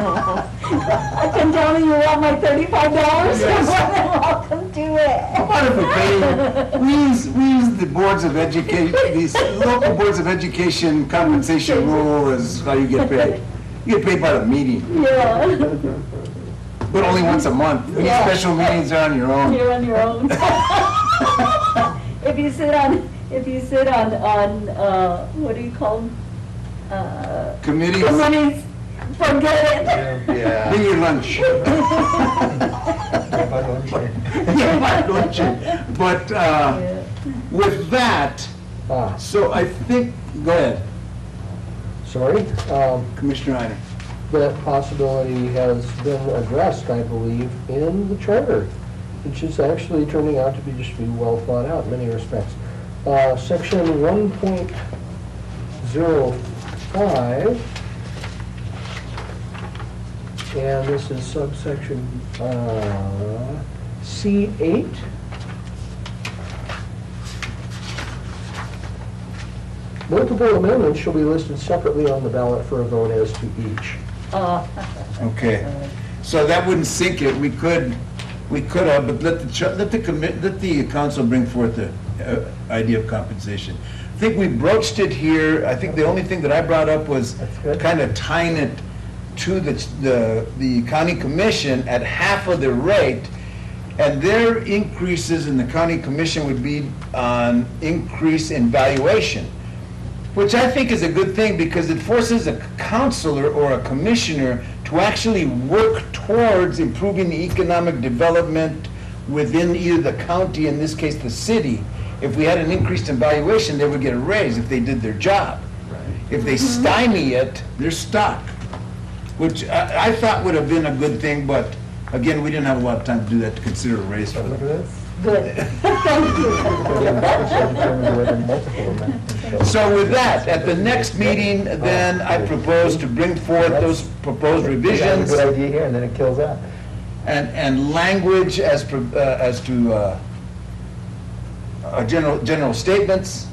I can tell you want my $35, you're more than welcome to How it. about if we pay, we use the boards of education, these local boards of education compensation rule is how you get paid. You get paid by the meeting, Yeah, but only once a month. These Yeah. special meetings are on your own. you're on your own. If you sit on, what do you call them? Committees, Committees, forget it. bring Yeah. your lunch. Yeah, my lunch. But Yeah. with that, so I think, go ahead, Sorry, Commissioner Hyder. that possibility has been addressed, I believe, in the charter, which is actually turning out to be just be well thought out in many respects. Section 1.05, and this is subsection C8. Multiple amendments shall be listed separately on the ballot for a vote as to each. Okay, so that wouldn't sink it, we could have, but let the council bring forth the idea of compensation. I think we broached it here, I think the only thing that I brought up was That's good. kind of tying it to the county commission at half of the rate, and their increases in the county commission would be on increase in valuation, which I think is a good thing because it forces a counselor or a commissioner to actually work towards improving the economic development within either the county, in this case, the city. If we had an increase in valuation, they would get a raise if they did their job. If they stymie it, they're stuck, which I thought would have been a good thing, but again, we didn't have a lot of time to do that, to consider a raise for Look at them. this. Good. Thank you. So with that, at the next meeting, then I propose to bring forth those proposed We have a revisions good idea here, and then it kills that. and language as to general statements.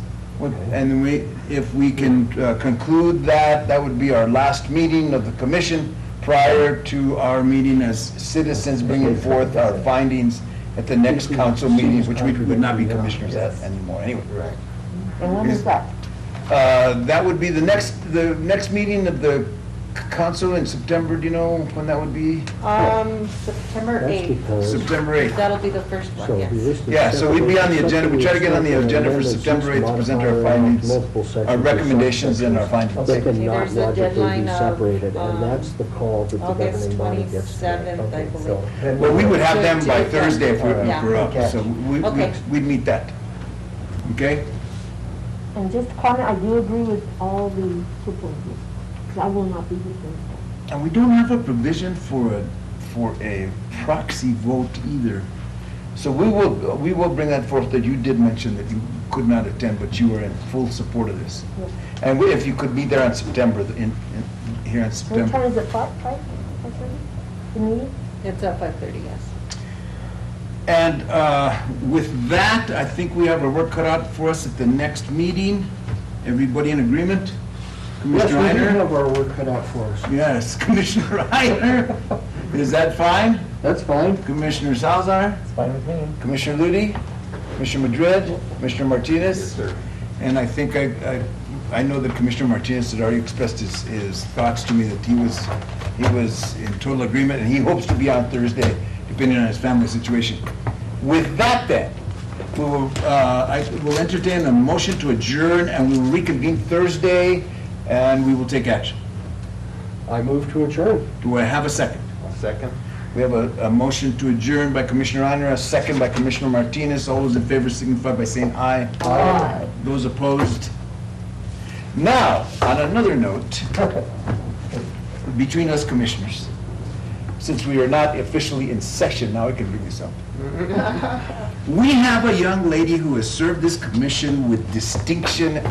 And if we can conclude that, that would be our last meeting of the commission prior to our meeting as citizens bringing forth our findings at the next council meeting, which we would not be commissioners at anymore anyway. Right. And when is that? That would be the next meeting of the council in September. Do you know when that would be? September That's 8th. because. September 8th. That'll be the first one, So yes. we wish to Yeah, so we'd be on the agenda, we try to get on the separate agenda for amendments September 8th to present our modify findings, multiple sections our or recommendations and our findings. They Okay, cannot there's a logically be deadline of, separated, and that's the call that the August governing body gets to make. 27th, I Okay, believe. so then Well, we would have them by To- Thursday if Yeah. we're up, Okay. so Okay. we'd meet that. Okay? And just to comment, I do agree with all the proposals, 'cause I will not be here Thursday. And we don't have a provision for a proxy vote either. So we will bring that forth, that you did mention that you could not attend, but you were in full support of this. Yes. And if you could be there on September, here in What time September. is it, 5:30? The meeting? It's at 5:30, yes. And with that, I think we have our work cut out for us at the next meeting. Everybody in agreement? Yes, Commissioner we do Reiner? have our work cut out for us. Yes, Commissioner Reiner. Is that fine? That's fine. Commissioner Salzar? It's fine with me. Commissioner Ludi? Commissioner Madrid? Commissioner Martinez? Yes, sir. And I think I know that Commissioner Martinez had already expressed his thoughts to me, that he was in total agreement, and he hopes to be on Thursday, depending on his family situation. With that then, I will entertain a motion to adjourn, and we will reconvene Thursday, and we will take action. I move to adjourn. Do I have a second? Second? We have a motion to adjourn by Commissioner Reiner, a second by Commissioner Martinez. All those in favor signify by saying aye. Aye. Those opposed? Now, on another note, between us commissioners, since we are not officially in session, now I can bring this up. We have a young lady who has served this commission with distinction